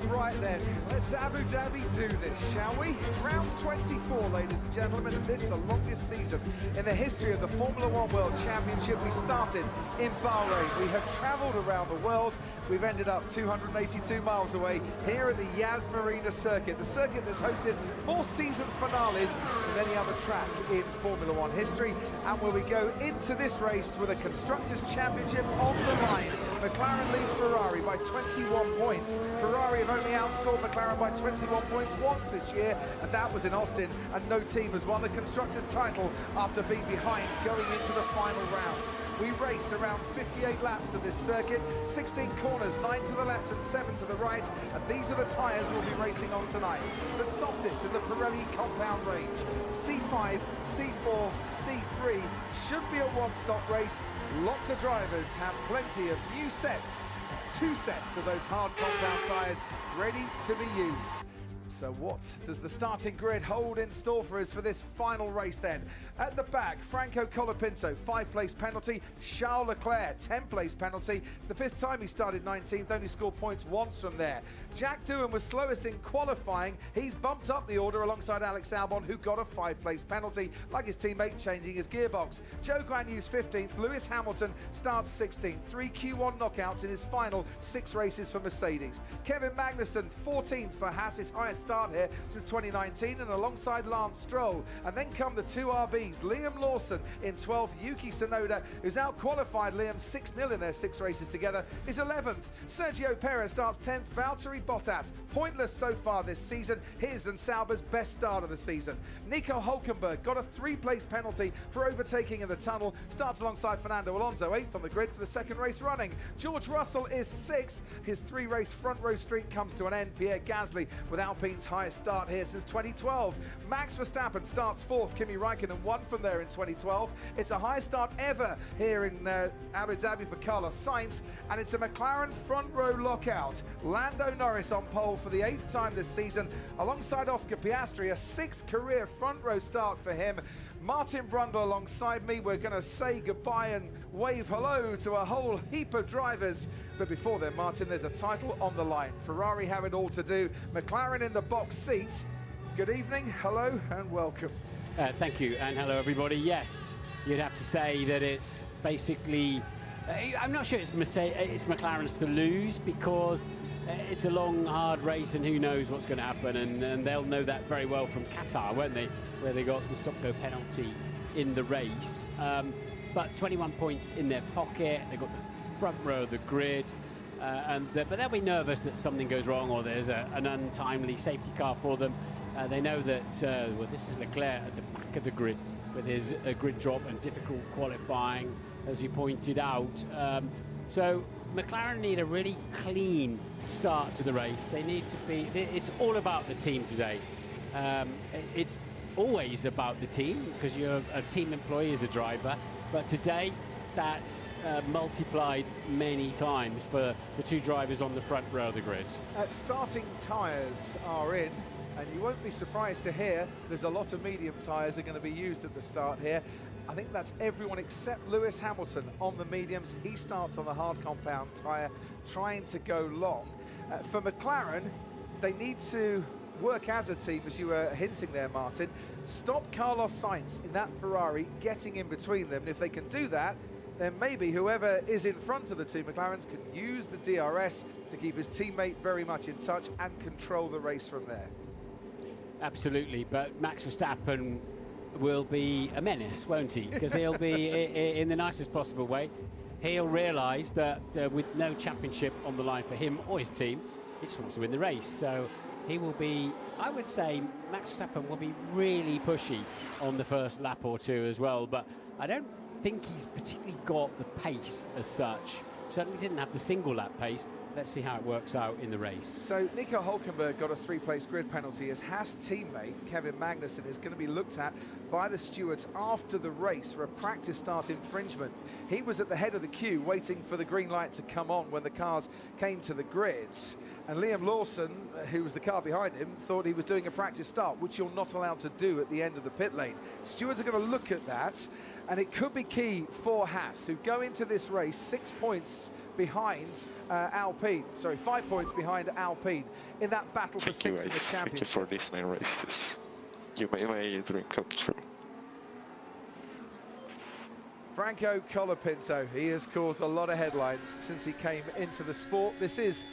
Right then, let's Abu Dhabi do this, shall we? Round 24, ladies and gentlemen, and this the longest season in the history of the Formula One World Championship. We started in Bahrain, we have travelled around the world, we've ended up 282 miles away here at the Yas Marina Circuit, the circuit that's hosted more season finales than any other track in Formula One history, and where we go into this race with a Constructors' Championship on the line. McLaren leads Ferrari by 21 points. Ferrari have only outscored McLaren by 21 points once this year, and that was in Austin, and no team has won the Constructors' title after being behind going into the final round. We race around 58 laps of this circuit, 16 corners, 9 to the left and 7 to the right, and these are the tyres we'll be racing on tonight. The softest in the Pirelli compound range. C5, C4, C3 should be a one-stop race. Lots of drivers have plenty of new sets, 2 sets of those hard compound tyres ready to be used. So what does the starting grid hold in store for us for this final race then? At the back, Franco Colapinto, 5-place penalty. Charles Leclerc, 10-place penalty. It's the 5th time he started 19th, only scored points once from there. Jack Doohan was slowest in qualifying. He's bumped up the order alongside Alex Albon, who got a 5-place penalty, like his teammate changing his gearbox. Joe Guanyu's 15th. Lewis Hamilton starts 16th. 3 Q1 knockouts in his final 6 races for Mercedes. Kevin Magnussen, 14th for Haas, his highest start here since 2019, and alongside Lance Stroll. And then come the 2 RBs, Liam Lawson in 12th, Yuki Tsunoda, who's out-qualified Liam 6-0 in their 6 races together, is 11th. Sergio Perez starts 10th, Valtteri Bottas, pointless so far this season, his and Sauber's best start of the season. Nico Hülkenberg got a 3-place penalty for overtaking in the tunnel, starts alongside Fernando Alonso, 8th on the grid for the 2nd race running. George Russell is 6th, his 3-race front row streak comes to an end. Pierre Gasly with Alpine's highest start here since 2012. Max Verstappen starts 4th, Kimi Raikkonen won from there in 2012. It's a high start ever here in Abu Dhabi for Carlos Sainz, and it's a McLaren front row lockout. Lando Norris on pole for the 8th time this season, alongside Oscar Piastri, a 6th career front row start for him. Martin Brundle alongside me. We're going to say goodbye and wave hello to a whole heap of drivers. But before then, Martin, there's a title on the line. Ferrari have it all to do. McLaren in the box seat. Good evening, hello, and welcome. Thank you, and hello, everybody. Yes, you'd have to say that it's basically... I'm not sure it's McLaren's to lose, because it's a long, hard race, and who knows what's going to happen, and they'll know that very well from Qatar, won't they, where they got the stop-go penalty in the race. But 21 points in their pocket, they've got the front row of the grid, but they'll be nervous that something goes wrong or there's an untimely safety car for them. They know that, well, this is Leclerc at the back of the grid with his grid drop and difficult qualifying, as you pointed out. So McLaren need a really clean start to the race. They need to be, it's all about the team today. It's always about the team because you're a team employee as a driver, but today that's multiplied many times for the 2 drivers on the front row of the grid. Starting tyres are in, and you won't be surprised to hear there's a lot of medium tyres are going to be used at the start here. I think that's everyone except Lewis Hamilton on the mediums. He starts on the hard compound tyre, trying to go long. For McLaren, they need to work as a team, as you were hinting there, Martin. Stop Carlos Sainz in that Ferrari getting in between them. And if they can do that, then maybe whoever is in front of the 2 McLarens can use the DRS to keep his teammate very much in touch and control the race from there. Absolutely, but Max Verstappen will be a menace, won't he? Because he'll be, in the nicest possible way, he'll realise that with no championship on the line for him or his team, he just wants to win the race. So he will be, I would say, Max Verstappen will be really pushy on the first lap or two as well, but I don't think he's particularly got the pace as such. Certainly didn't have the single lap pace. Let's see how it works out in the race. So Nico Hülkenberg got a 3-place grid penalty. His Haas teammate, Kevin Magnussen, is going to be looked at by the stewards after the race for a practice start infringement. He was at the head of the queue waiting for the green light to come on when the cars came to the grids. And Liam Lawson, who was the car behind him, thought he was doing a practice start, which you're not allowed to do at the end of the pit lane. Stewards are going to look at that, and it could be key for Haas, who go into this race 6 points behind Alpine. Sorry, 5 points behind Alpine in that battle for sixth in the championship. Thank you for these 9 races. You made my dream come true. Franco Colapinto, he has caused a lot of headlines since he came into the sport. This is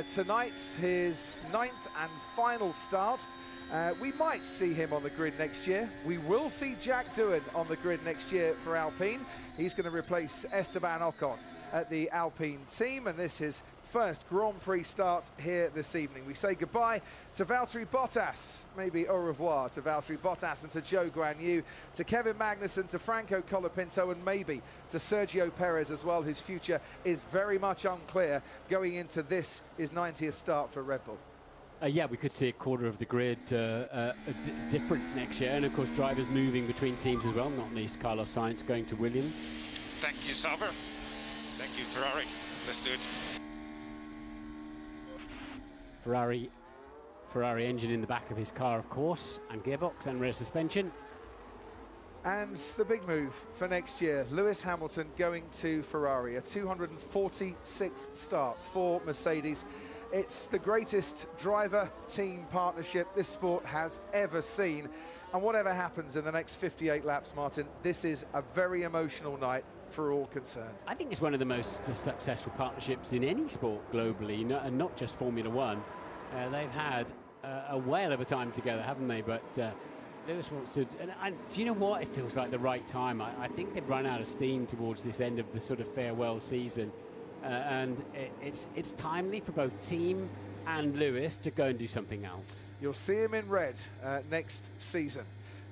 tonight's his 9th and final start. We might see him on the grid next year. We will see Jack Doohan on the grid next year for Alpine. He's going to replace Esteban Ocon at the Alpine team, and this is first Grand Prix start here this evening. We say goodbye to Valtteri Bottas, maybe au revoir to Valtteri Bottas and to Zhou Guanyu, to Kevin Magnussen, to Franco Colapinto, and maybe to Sergio Perez as well. His future is very much unclear going into this, his 90th start for Red Bull. Yeah, we could see a quarter of the grid different next year, and of course drivers moving between teams as well, not least Carlos Sainz going to Williams. Thank you, Sauber. Thank you, Ferrari. Let's do it. Ferrari engine in the back of his car, of course, and gearbox and rear suspension. And the big move for next year, Lewis Hamilton going to Ferrari, a 246th start for Mercedes. It's the greatest driver-team partnership this sport has ever seen. And whatever happens in the next 58 laps, Martin, this is a very emotional night for all concerned. I think it's one of the most successful partnerships in any sport globally, and not just Formula One. They've had a whale of a time together, haven't they? But Lewis wants to, and do you know what? It feels like the right time. I think they've run out of steam towards this end of the sort of farewell season, and it's timely for both team and Lewis to go and do something else. You'll see him in red next season.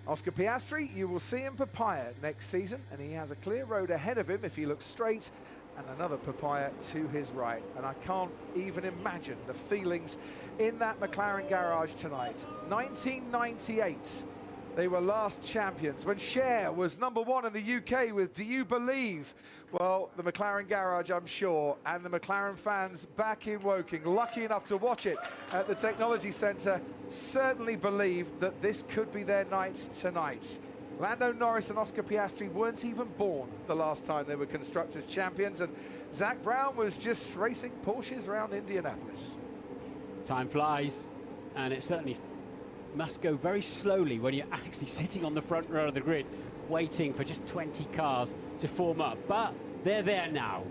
Oscar Piastri, you will see him papaya next season, and he has a clear road ahead of him if he looks straight, and another papaya to his right. And I can't even imagine the feelings in that McLaren garage tonight. 1998, they were last champions when Cher was #1 in the UK with Do You Believe? Well, the McLaren garage, I'm sure, and the McLaren fans back in Woking, lucky enough to watch it at the Technology Centre, certainly believe that this could be their night tonight. Lando Norris and Oscar Piastri weren't even born the last time they were Constructors' champions, and Zach Brown was just racing Porsches around Indianapolis. Time flies, and it certainly must go very slowly when you're actually sitting on the front row of the grid waiting for just 20 cars to form up, but they're there now.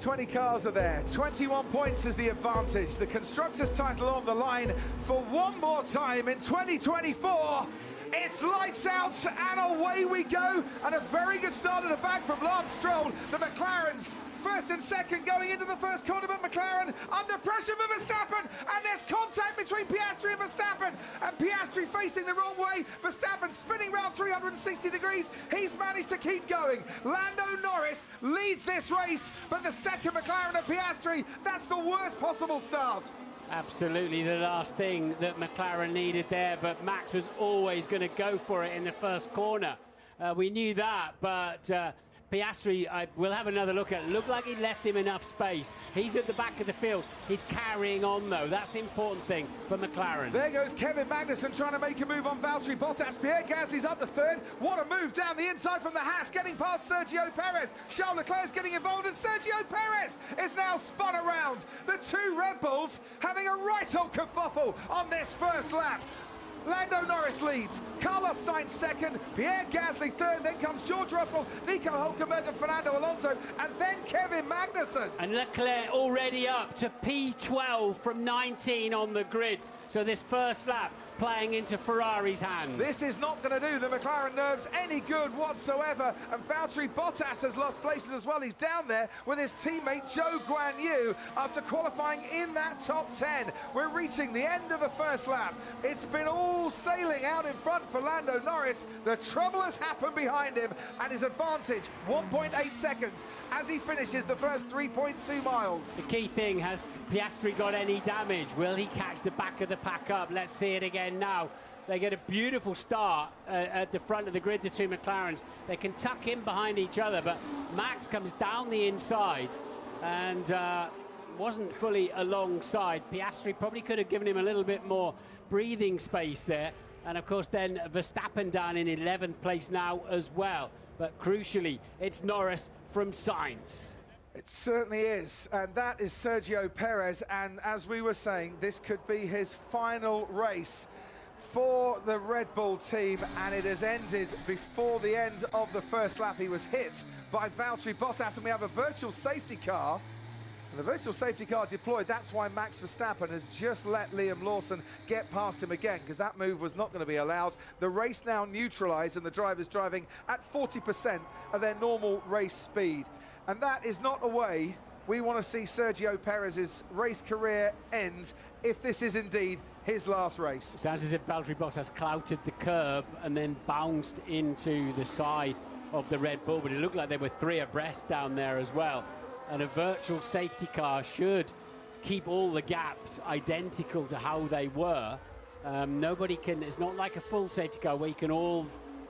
20 cars are there, 21 points is the advantage. The Constructors' title on the line for one more time in 2024. It's lights out and away we go, and a very good start at the back from Lance Stroll. The McLarens first and second going into the first corner, but McLaren under pressure for Verstappen, and there's contact between Piastri and Verstappen, and Piastri facing the wrong way, Verstappen spinning round 360 degrees. He's managed to keep going. Lando Norris leads this race, but the second McLaren of Piastri, that's the worst possible start. Absolutely the last thing that McLaren needed there, but Max was always going to go for it in the first corner. We knew that, but Piastri, we'll have another look at it. Looked like he left him enough space. He's at the back of the field. He's carrying on, though. That's the important thing for McLaren. There goes Kevin Magnussen trying to make a move on Valtteri Bottas. Pierre Gasly's up to third. What a move down the inside from the Haas, getting past Sergio Perez. Charles Leclerc's getting involved, and Sergio Perez is now spun around. The two Red Bulls having a right old kerfuffle on this first lap. Lando Norris leads, Carlos Sainz second, Pierre Gasly third, then comes George Russell, Nico Hülkenberg and Fernando Alonso, and then Kevin Magnussen. And Leclerc already up to P12 from 19 on the grid. So this first lap playing into Ferrari's hands. This is not going to do the McLaren nerves any good whatsoever, and Valtteri Bottas has lost places as well. He's down there with his teammate Zhou Guanyu after qualifying in that top 10. We're reaching the end of the first lap. It's been all sailing out in front for Lando Norris. The trouble has happened behind him, and his advantage 1.8 seconds as he finishes the first 3.2 miles. The key thing, has Piastri got any damage? Will he catch the back of the pack up? Let's see it again now. They get a beautiful start at the front of the grid, the two McLarens. They can tuck in behind each other, but Max comes down the inside and wasn't fully alongside. Piastri probably could have given him a little bit more breathing space there. And of course then Verstappen down in 11th place now as well. But crucially, it's Norris from Sainz. It certainly is, and that is Sergio Perez, and as we were saying, this could be his final race for the Red Bull team, and it has ended before the end of the first lap. He was hit by Valtteri Bottas, and we have a virtual safety car. And the virtual safety car deployed. That's why Max Verstappen has just let Liam Lawson get past him again, because that move was not going to be allowed. The race now neutralised, and the drivers driving at 40% of their normal race speed. And that is not a way we want to see Sergio Perez's race career end, if this is indeed his last race. It sounds as if Valtteri Bottas clouted the curb and then bounced into the side of the Red Bull, but it looked like they were three abreast down there as well. And a virtual safety car should keep all the gaps identical to how they were. Nobody can, it's not like a full safety car where you can all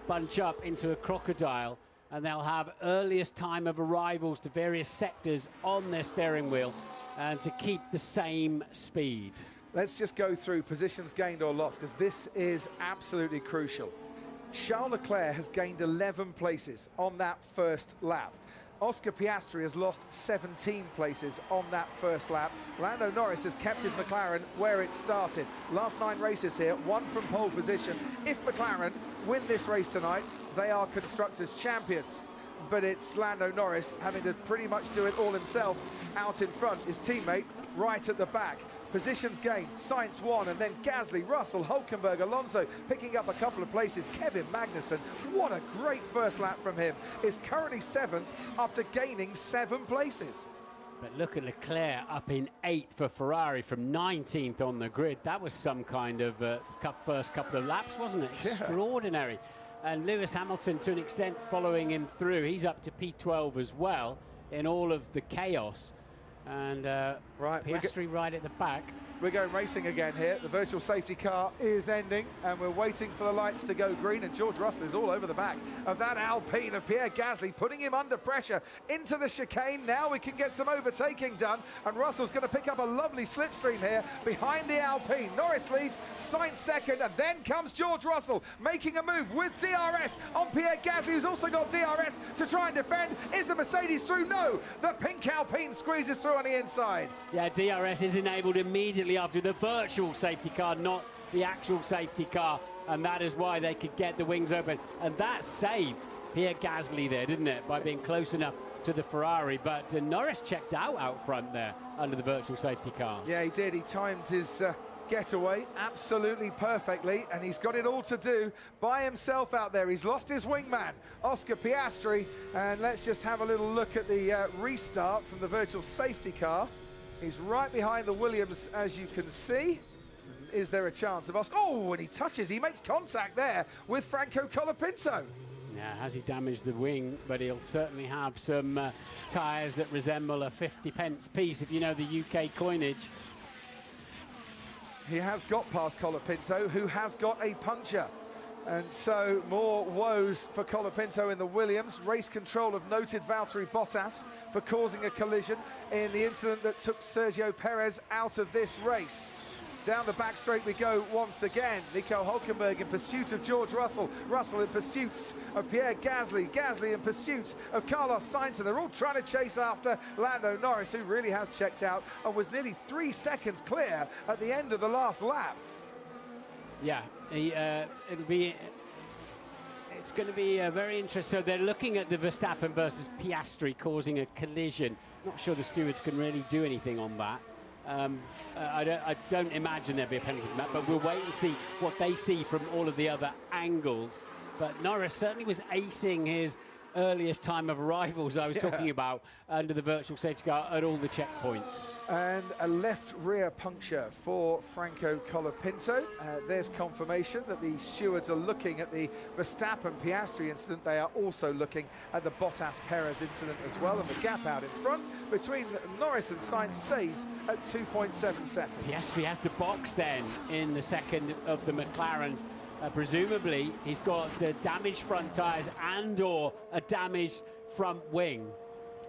bunch up into a crocodile, and they'll have earliest time of arrivals to various sectors on their steering wheel and to keep the same speed. Let's just go through positions gained or lost, because this is absolutely crucial. Charles Leclerc has gained 11 places on that first lap. Oscar Piastri has lost 17 places on that first lap. Lando Norris has kept his McLaren where it started. Last 9 races here, 1 from pole position. If McLaren win this race tonight, they are Constructors' champions. But it's Lando Norris having to pretty much do it all himself out in front. His teammate right at the back. Positions gained, Sainz 1, and then Gasly, Russell, Hülkenberg, Alonso picking up a couple of places. Kevin Magnussen, what a great first lap from him, is currently 7th after gaining 7 places. But look at Leclerc up in 8th for Ferrari from 19th on the grid. That was some kind of first couple of laps, wasn't it? Yeah. Extraordinary. And Lewis Hamilton, to an extent, following him through. He's up to P12 as well in all of the chaos. And Piastri right at the back. We're going racing again here. The virtual safety car is ending, and we're waiting for the lights to go green, and George Russell is all over the back of that Alpine of Pierre Gasly, putting him under pressure into the chicane. Now we can get some overtaking done, and Russell's going to pick up a lovely slipstream here behind the Alpine. Norris leads, Sainz second, and then comes George Russell making a move with DRS on Pierre Gasly, who's also got DRS to try and defend. Is the Mercedes through? No, the pink Alpine squeezes through on the inside. Yeah, DRS is enabled immediately after the virtual safety car, not the actual safety car, and that is why they could get the wings open. And that saved Pierre Gasly there, didn't it, by being close enough to the Ferrari. But Norris checked out front there under the virtual safety car. Yeah, he did. He timed his getaway absolutely perfectly, and he's got it all to do by himself out there. He's lost his wingman, Oscar Piastri, and let's just have a little look at the restart from the virtual safety car. He's right behind the Williams, as you can see. Is there a chance of Oscar? Oh, and he touches, he makes contact there with Franco Colapinto. Yeah, has he damaged the wing? But he'll certainly have some tyres that resemble a 50p piece, if you know the UK coinage. He has got past Colapinto, who has got a puncture. And so more woes for Colapinto in the Williams. Race control have noted Valtteri Bottas for causing a collision in the incident that took Sergio Perez out of this race. Down the back straight we go once again. Nico Hülkenberg in pursuit of George Russell. Russell in pursuit of Pierre Gasly. Gasly in pursuit of Carlos Sainz. And they're all trying to chase after Lando Norris, who really has checked out and was nearly 3 seconds clear at the end of the last lap. Yeah, it's going to be very interesting. So they're looking at the Verstappen versus Piastri causing a collision. Not sure the stewards can really do anything on that. I don't imagine there'll be a penalty from that, but we'll wait and see what they see from all of the other angles. But Norris certainly was acing his earliest time of arrivals I was talking about under the virtual safety car at all the checkpoints. And a left rear puncture for Franco Colapinto. There's confirmation that the stewards are looking at the Verstappen-Piastri incident. They are also looking at the Bottas-Perez incident as well, and the gap out in front between Norris and Sainz stays at 2.7 seconds. Piastri has to box then in the second of the McLarens. Presumably he's got damaged front tyres and or a damaged front wing.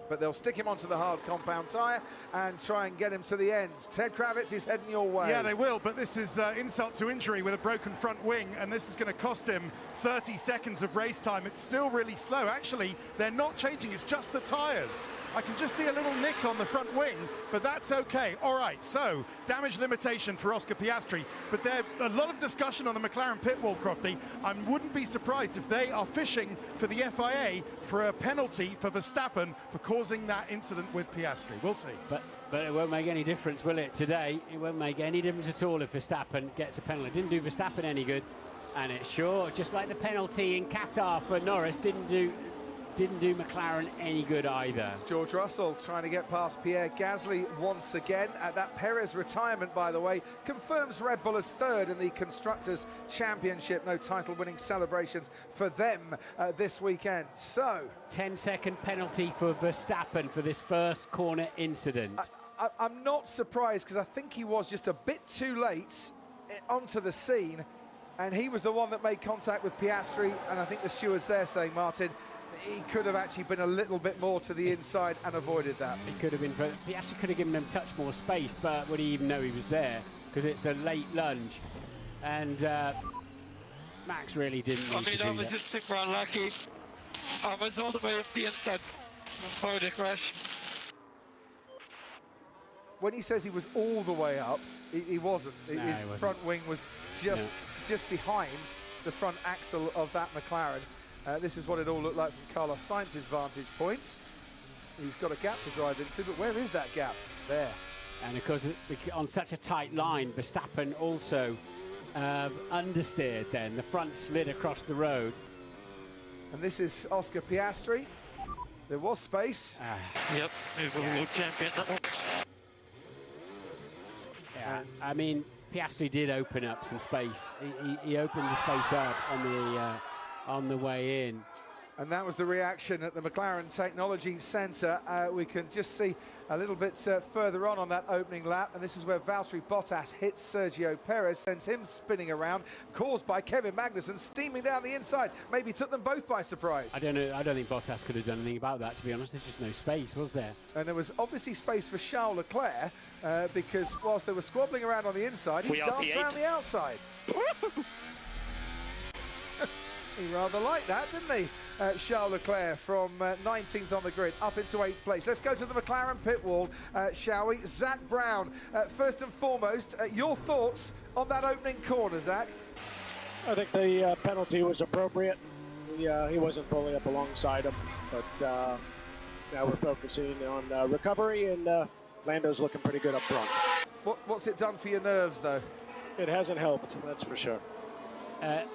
But they'll stick him onto the hard compound tyre and try and get him to the end. Ted Kravitz is heading your way. Yeah, they will, but this is insult to injury with a broken front wing, and this is going to cost him 30 seconds of race time. It's still really slow. Actually, they're not changing, it's just the tyres. I can just see a little nick on the front wing, but that's okay. All right, so damage limitation for Oscar Piastri, but there's a lot of discussion on the McLaren pit wall, Crofty. I wouldn't be surprised if they are fishing for the FIA for a penalty for Verstappen for causing that incident with Piastri. We'll see. But it won't make any difference, will it, today? It won't make any difference at all if Verstappen gets a penalty. It didn't do Verstappen any good, and it sure, just like the penalty in Qatar for Norris, didn't do McLaren any good either. George Russell trying to get past Pierre Gasly once again. That Perez retirement, by the way, confirms Red Bull as third in the Constructors' Championship. No title-winning celebrations for them this weekend. So, 10-second penalty for Verstappen for this first corner incident. I'm not surprised, because I think he was just a bit too late onto the scene, and he was the one that made contact with Piastri, and I think the stewards there saying, Martin, he could have actually been a little bit more to the inside and avoided that. It could have been. Piastri could have given him a touch more space, but would he even know he was there? Because it's a late lunge, and Max really didn't need to do that. I was just super unlucky. I was all the way up the inside before the crash. When he says he was all the way up, he wasn't. No, His front wing was just behind the front axle of that McLaren. This is what it all looked like from Carlos Sainz's vantage points. He's got a gap to drive into, but where is that gap? There. And of course, on such a tight line, Verstappen also understeered then. The front slid across the road. And this is Oscar Piastri. There was space. Yep, we will champion that one. Yeah, I mean, Piastri did open up some space. He opened the space up on the way in. And that was the reaction at the McLaren Technology Centre. We can just see a little bit further on that opening lap, and this is where Valtteri Bottas hits Sergio Perez, sends him spinning around, caused by Kevin Magnussen steaming down the inside. Maybe took them both by surprise. I don't know. I don't think Bottas could have done anything about that, to be honest. There's just no space, was there? And there was obviously space for Charles Leclerc, because whilst they were squabbling around on the inside, he danced around the outside. He rather liked that, didn't he? Charles Leclerc from 19th on the grid up into 8th place. Let's go to the McLaren pit wall, shall we? Zach Brown, first and foremost, your thoughts on that opening corner, Zach? I think the penalty was appropriate. He wasn't fully up alongside him, but now we're focusing on recovery, and Lando's looking pretty good up front. What's it done for your nerves, though? It hasn't helped, that's for sure.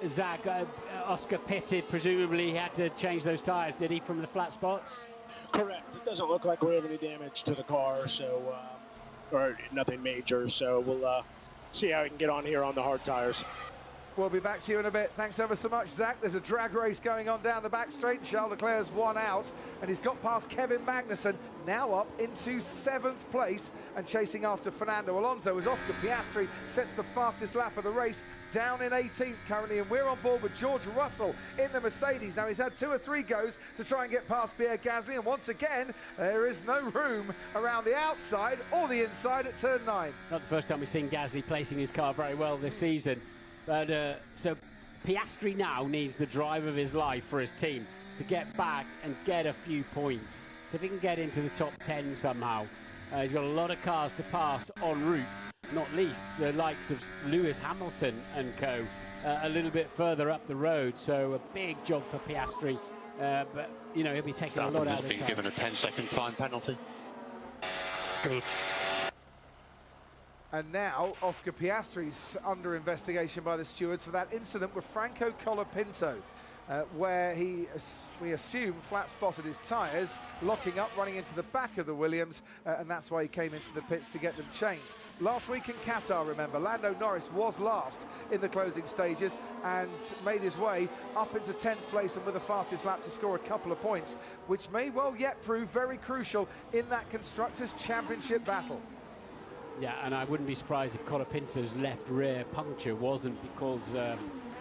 Zach, Oscar pitted, presumably he had to change those tyres, did he, from the flat spots? Correct. It doesn't look like we have any damage to the car, so or nothing major, so we'll see how we can get on here on the hard tyres. We'll be back to you in a bit. Thanks ever so much, Zach. There's a drag race going on down the back straight. Charles Leclerc's one out, and he's got past Kevin Magnussen, now up into 7th place and chasing after Fernando Alonso as Oscar Piastri sets the fastest lap of the race down in 18th currently, and we're on board with George Russell in the Mercedes. Now, he's had 2 or 3 goes to try and get past Pierre Gasly, and once again, there is no room around the outside or the inside at turn 9. Not the first time we've seen Gasly placing his car very well this season. But so Piastri now needs the drive of his life for his team to get back and get a few points. So if he can get into the top 10 somehow, he's got a lot of cars to pass en route, not least the likes of Lewis Hamilton and co. A little bit further up the road. So a big job for Piastri, but you know, he'll be taking a lot out of this time. Given a 10-second time penalty. And now Oscar Piastri's under investigation by the stewards for that incident with Franco Colapinto, where we assume flat spotted his tyres, locking up, running into the back of the Williams, and that's why he came into the pits to get them changed. Last week in Qatar, remember, Lando Norris was last in the closing stages and made his way up into 10th place and with the fastest lap to score a couple of points, which may well yet prove very crucial in that Constructors' Championship battle. Yeah, and I wouldn't be surprised if Colapinto's left rear puncture wasn't because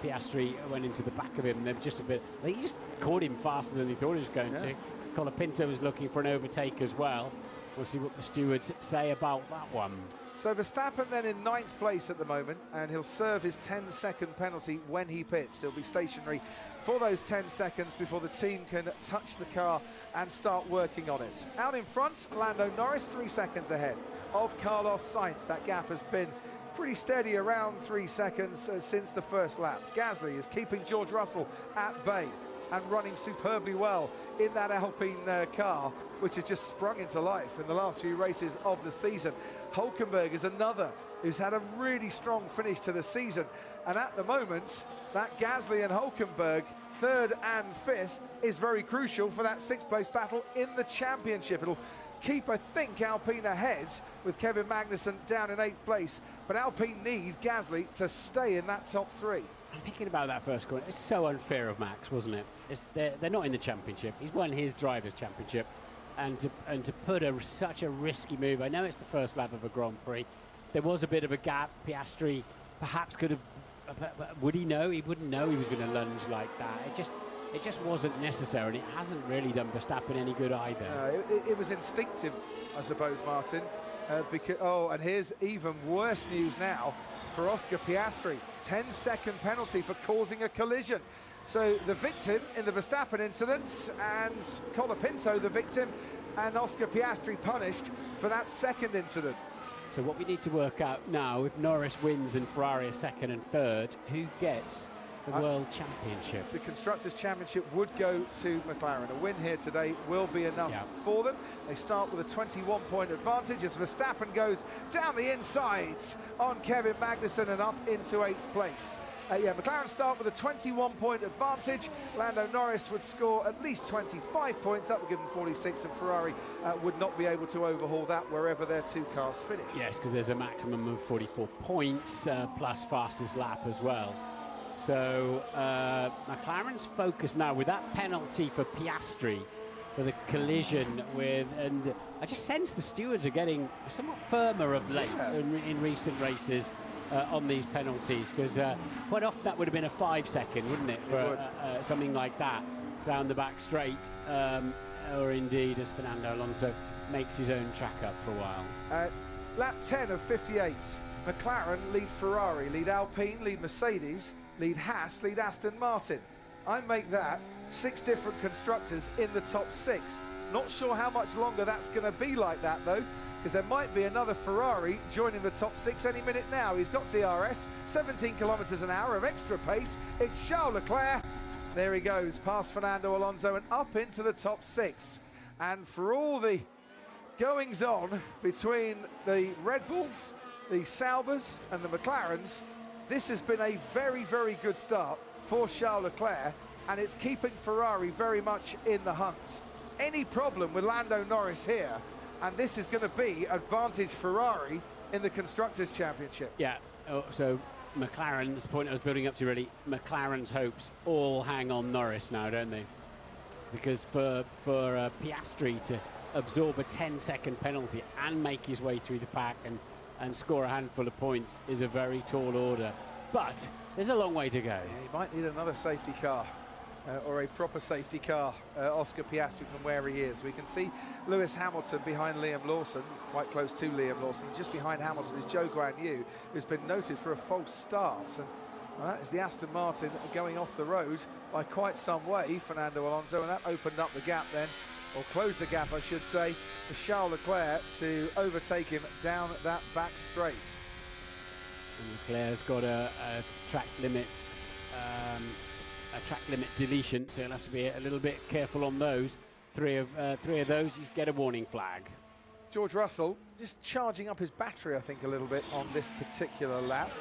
Piastri went into the back of him. They're just a bit. He just caught him faster than he thought he was going to. Colapinto was looking for an overtake as well. We'll see what the stewards say about that one. So Verstappen then in 9th place at the moment, and he'll serve his 10-second penalty when he pits. He'll be stationary for those 10 seconds before the team can touch the car and start working on it. Out in front, Lando Norris 3 seconds ahead of Carlos Sainz. That gap has been pretty steady, around 3 seconds since the first lap. Gasly is keeping George Russell at bay and running superbly well in that Alpine car, which has just sprung into life in the last few races of the season. Hülkenberg is another who's had a really strong finish to the season, and at the moment that Gasly and Hülkenberg 3rd and 5th is very crucial for that 6th place battle in the championship. It'll keep, I think, Alpine ahead with Kevin Magnussen down in 8th place, but Alpine need Gasly to stay in that top 3. I'm thinking about that first corner. It's so unfair of Max, wasn't it? They're not in the championship. He's won his Drivers' Championship, and to put such a risky move. I know it's the first lap of a Grand Prix. There was a bit of a gap. Piastri perhaps could have. Would he know? He wouldn't know he was going to lunge like that. It just wasn't necessary, and it hasn't really done Verstappen any good either. It was instinctive, I suppose, Martin. And here's even worse news now for Oscar Piastri. 10-second penalty for causing a collision. So the victim in the Verstappen incident, and Colapinto the victim, and Oscar Piastri punished for that second incident. So what we need to work out now, if Norris wins and Ferrari is 2nd and 3rd, who gets the World Championship? The Constructors' Championship would go to McLaren. A win here today will be enough for them. They start with a 21-point advantage as Verstappen goes down the inside on Kevin Magnussen and up into 8th place. McLaren start with a 21-point advantage. Lando Norris would score at least 25 points. That would give them 46, and Ferrari would not be able to overhaul that wherever their 2 cars finish. Yes, because there's a maximum of 44 points plus fastest lap as well. So McLaren's focus now with that penalty for Piastri for the collision with, and I just sense the stewards are getting somewhat firmer of late in recent races on these penalties, because quite often that would have been a 5-second, wouldn't it, for something like that down the back straight, or indeed as Fernando Alonso makes his own track up for a while. Lap 10 of 58. McLaren lead Ferrari, lead Alpine, lead Mercedes, lead Haas, lead Aston Martin. I make that 6 different constructors in the top 6. Not sure how much longer that's going to be like that, though, because there might be another Ferrari joining the top 6 any minute now. He's got DRS, 17 kilometres an hour of extra pace. It's Charles Leclerc. There he goes, past Fernando Alonso and up into the top 6. And for all the goings-on between the Red Bulls, the Saubers and the McLarens, this has been a very, very good start for Charles Leclerc, and it's keeping Ferrari very much in the hunt. Any problem with Lando Norris here, and this is going to be advantage Ferrari in the Constructors' Championship. Yeah, so McLaren, this point I was building up to really, McLaren's hopes all hang on Norris now, don't they? Because for Piastri to absorb a 10-second penalty and make his way through the pack and score a handful of points is a very tall order. But there's a long way to go. Yeah, he might need another safety car. Or a proper safety car, Oscar Piastri, from where he is. We can see Lewis Hamilton behind Liam Lawson, quite close to Liam Lawson. Just behind Hamilton is Zhou Guanyu, who's been noted for a false start. And that is the Aston Martin going off the road by quite some way, Fernando Alonso, and that opened up the gap then, or closed the gap, I should say, for Charles Leclerc to overtake him down that back straight. And Leclerc's got a track limits. A track limit deletion, so you'll have to be a little bit careful on those. Three of those, you get a warning flag. George Russell just charging up his battery, I think, a little bit on this particular lap,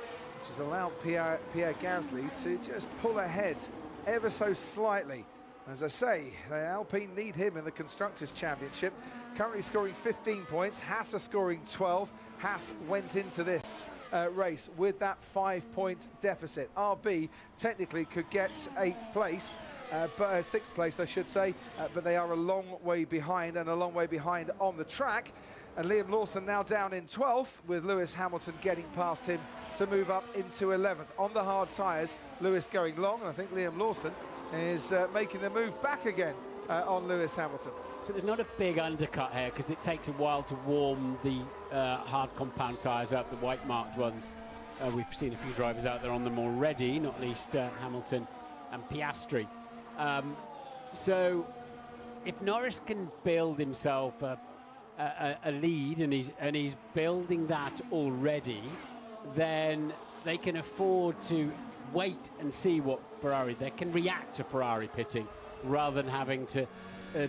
which has allowed Pierre Gasly to just pull ahead ever so slightly. As I say, Alpine need him in the Constructors' Championship. Currently scoring 15 points. Haas are scoring 12. Haas went into this race with that 5-point deficit. RB technically could get 8th place, but 6th place, I should say, but they are a long way behind, and a long way behind on the track. And Liam Lawson now down in 12th, with Lewis Hamilton getting past him to move up into 11th. On the hard tyres, Lewis going long, and I think Liam Lawson is making the move back again on Lewis Hamilton. So there's not a big undercut here because it takes a while to warm the hard compound tyres up, the white marked ones. We've seen a few drivers out there on them already, not least Hamilton and Piastri. So if Norris can build himself a lead, and he's building that already, then they can afford to wait and see what Ferrari, they can react to Ferrari pitting rather than having to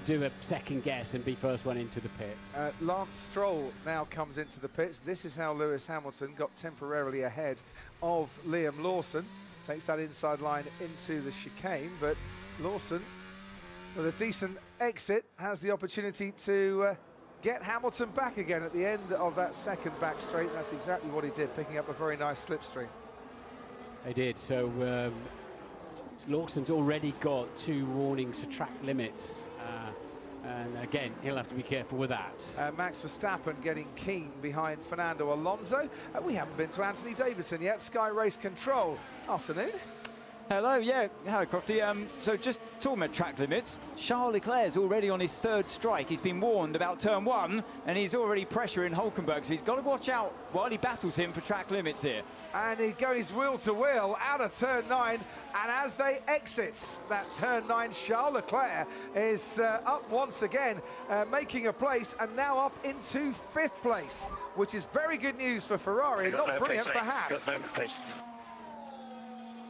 do a second guess and be first one into the pits. Lance Stroll now comes into the pits. This is how Lewis Hamilton got temporarily ahead of Liam Lawson. Takes that inside line into the chicane, but Lawson, with a decent exit, has the opportunity to get Hamilton back again at the end of that second back straight. That's exactly what he did, picking up a very nice slipstream. They did. So Lawson's already got 2 warnings for track limits. And again, he'll have to be careful with that. Max Verstappen getting keen behind Fernando Alonso. We haven't been to Anthony Davidson yet. Sky Race Control. Afternoon. Hello, yeah, hello Crofty. So just talking about track limits, Charles Leclerc's already on his 3rd strike. He's been warned about turn 1 and he's already pressuring Hülkenberg, so he's got to watch out while he battles him for track limits here. And he goes wheel to wheel out of turn 9, and as they exit that turn 9, Charles Leclerc is up once again, making a place, and now up into 5th place, which is very good news for Ferrari, and not brilliant for Haas.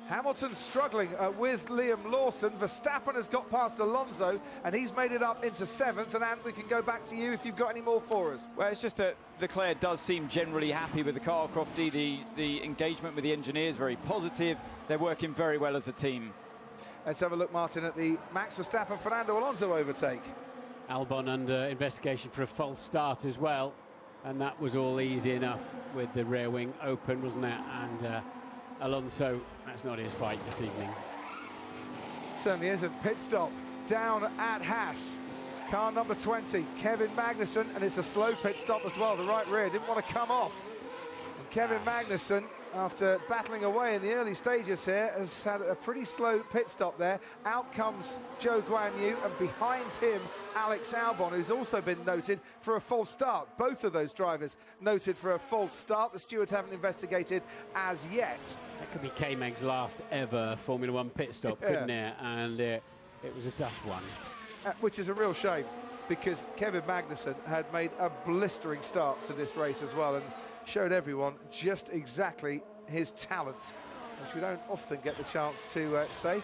Hamilton struggling with Liam Lawson. Verstappen has got past Alonso, and he's made it up into 7th. And we can go back to you if you've got any more for us. Well, it's just that Leclerc does seem generally happy with the car, Crofty. The engagement with the engineers very positive. They're working very well as a team. Let's have a look, Martin, at the Max Verstappen Fernando Alonso overtake. Albon under investigation for a false start as well, and that was all easy enough with the rear wing open, wasn't it? And Alonso, that's not his fight this evening. Certainly isn't. Pit stop down at Haas. Car number 20, Kevin Magnussen, and it's a slow pit stop as well. The right rear didn't want to come off. And Kevin Magnussen, after battling away in the early stages here, has had a pretty slow pit stop there. Out comes Zhou Guanyu, and behind him, Alex Albon, who's also been noted for a false start. Both of those drivers noted for a false start. The stewards haven't investigated as yet. That could be K-Meg's last ever Formula 1 pit stop, couldn't it? And it was a tough one. Which is a real shame, because Kevin Magnussen had made a blistering start to this race as well, and showed everyone just exactly his talent, which we don't often get the chance to say,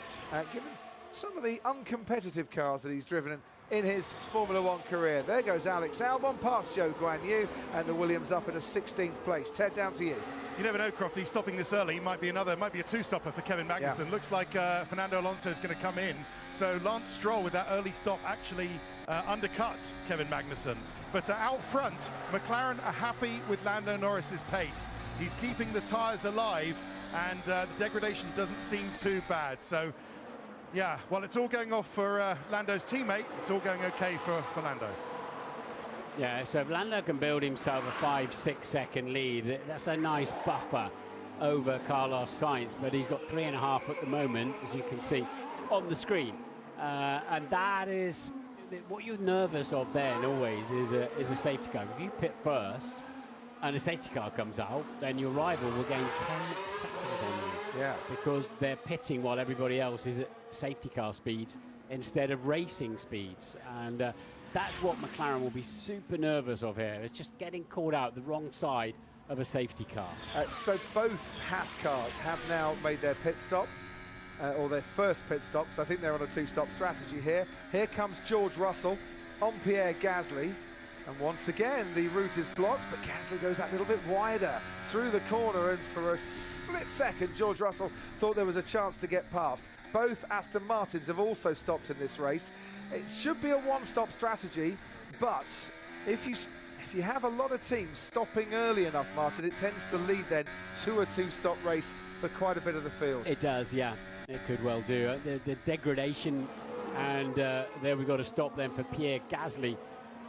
given some of the uncompetitive cars that he's driven in his Formula 1 career. There goes Alex Albon past Zhou Guanyu, and the Williams up at a 16th place. Ted, down to you. You never know, Crofty, stopping this early might be a two-stopper for Kevin Magnussen. Yeah. Looks like Fernando Alonso is going to come in. So Lance Stroll with that early stop actually undercut Kevin Magnussen. But out front, McLaren are happy with Lando Norris's pace. He's keeping the tyres alive, and the degradation doesn't seem too bad. So, yeah, while it's all going off for Lando's teammate, it's all going okay for Lando. Yeah, so if Lando can build himself a 5-6 second lead, that's a nice buffer over Carlos Sainz, but he's got 3.5 at the moment, as you can see on the screen. And that is what you're nervous of then always is a safety car. If you pit first and a safety car comes out, then your rival will gain 10 seconds on you. Yeah. Because they're pitting while everybody else is at safety car speeds instead of racing speeds. And that's what McLaren will be super nervous of here. It's just getting caught out the wrong side of a safety car. So both Haas cars have now made their pit stop, or their first pit stop, so I think they're on a 2-stop strategy here. Here comes George Russell on Pierre Gasly. And once again, the route is blocked, but Gasly goes that little bit wider through the corner, and for a split second, George Russell thought there was a chance to get past. Both Aston Martins have also stopped in this race. It should be a one-stop strategy, but if you have a lot of teams stopping early enough, Martin, it tends to lead then to a two-stop race for quite a bit of the field. It does, yeah. It could well do. The degradation, and there we've got to stop then for Pierre Gasly.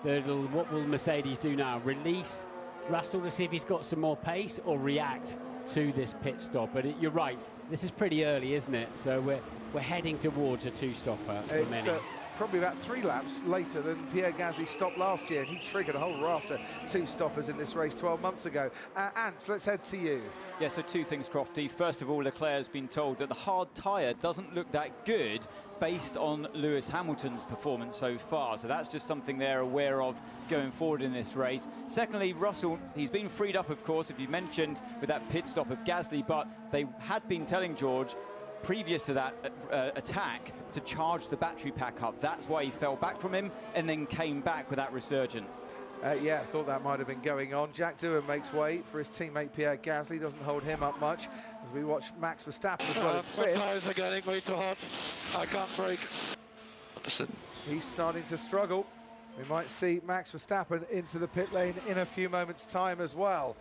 What will Mercedes do now? Release Russell to see if he's got some more pace, or react to this pit stop? But you're right, this is pretty early, isn't it? So we're heading towards a two-stopper for many. Probably about 3 laps later than Pierre Gasly stopped last year. He triggered a whole raft of two-stoppers in this race 12 months ago. Ants, let's head to you. Yeah, so 2 things, Crofty. First of all, Leclerc's been told that the hard tyre doesn't look that good based on Lewis Hamilton's performance so far. So that's just something they're aware of going forward in this race. Secondly, Russell, he's been freed up, of course, if you mentioned, with that pit stop of Gasly, but they had been telling George previous to that attack to charge the battery pack up. That's why he fell back from him and then came back with that resurgence. Yeah, I thought that might have been going on. Jack Doohan makes way for his teammate Pierre Gasly, doesn't hold him up much as we watch Max Verstappen as well. My tires are getting way too hot. I can't brake. Listen. He's starting to struggle. We might see Max Verstappen into the pit lane in a few moments' time as well.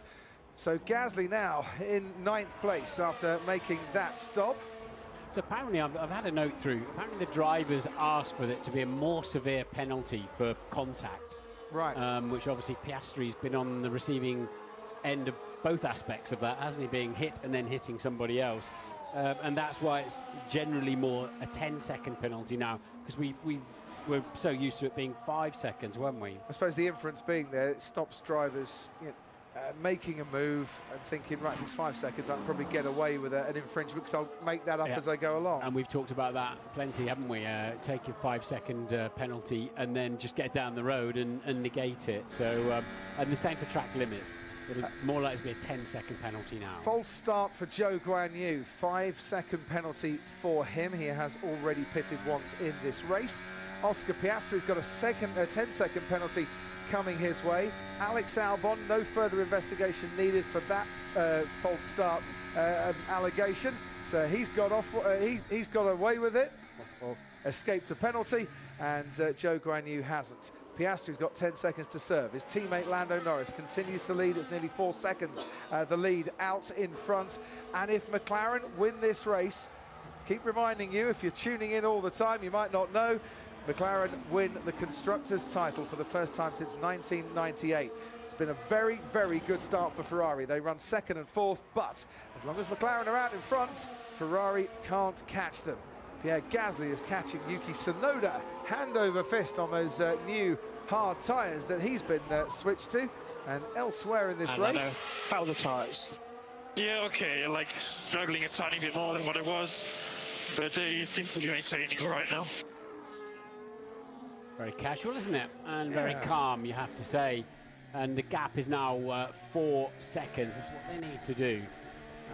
So Gasly now in 9th place after making that stop. So apparently, I've had a note through, apparently the drivers asked for it to be a more severe penalty for contact. Right. Which obviously Piastri's been on the receiving end of both aspects of that, hasn't he? Being hit and then hitting somebody else. And that's why it's generally more a 10-second penalty now, because we were so used to it being 5 seconds, weren't we? I suppose the inference being there, it stops drivers making a move and thinking, right, if it's 5 seconds, I can probably get away with an infringement because I'll make that up as I go along. And we've talked about that plenty, haven't we? Take your 5-second penalty and then just get down the road and negate it. So, and the same for track limits. It'll more likely to be a 10-second penalty now. False start for Zhou Guanyu. 5-second penalty for him. He has already pitted once in this race. Oscar Piastri's got a 10-second penalty coming his way. Alex Albon, no further investigation needed for that false start allegation. So he's got off. He's got away with it, or escaped a penalty, and Zhou Guanyu hasn't. Piastri's got 10 seconds to serve. His teammate Lando Norris continues to lead. It's nearly 4 seconds, the lead out in front. And if McLaren win this race, keep reminding you, if you're tuning in all the time, you might not know, McLaren win the Constructors' title for the first time since 1998. It's been a very, very good start for Ferrari. They run 2nd and 4th, but as long as McLaren are out in front, Ferrari can't catch them. Pierre Gasly is catching Yuki Tsunoda hand over fist on those new hard tyres that he's been switched to. And elsewhere in this race... How are the tyres? Yeah, okay, like struggling a tiny bit more than what it was, but they seem to be maintaining right now. Very casual, isn't it? And very calm, you have to say. And the gap is now 4 seconds. That's what they need to do.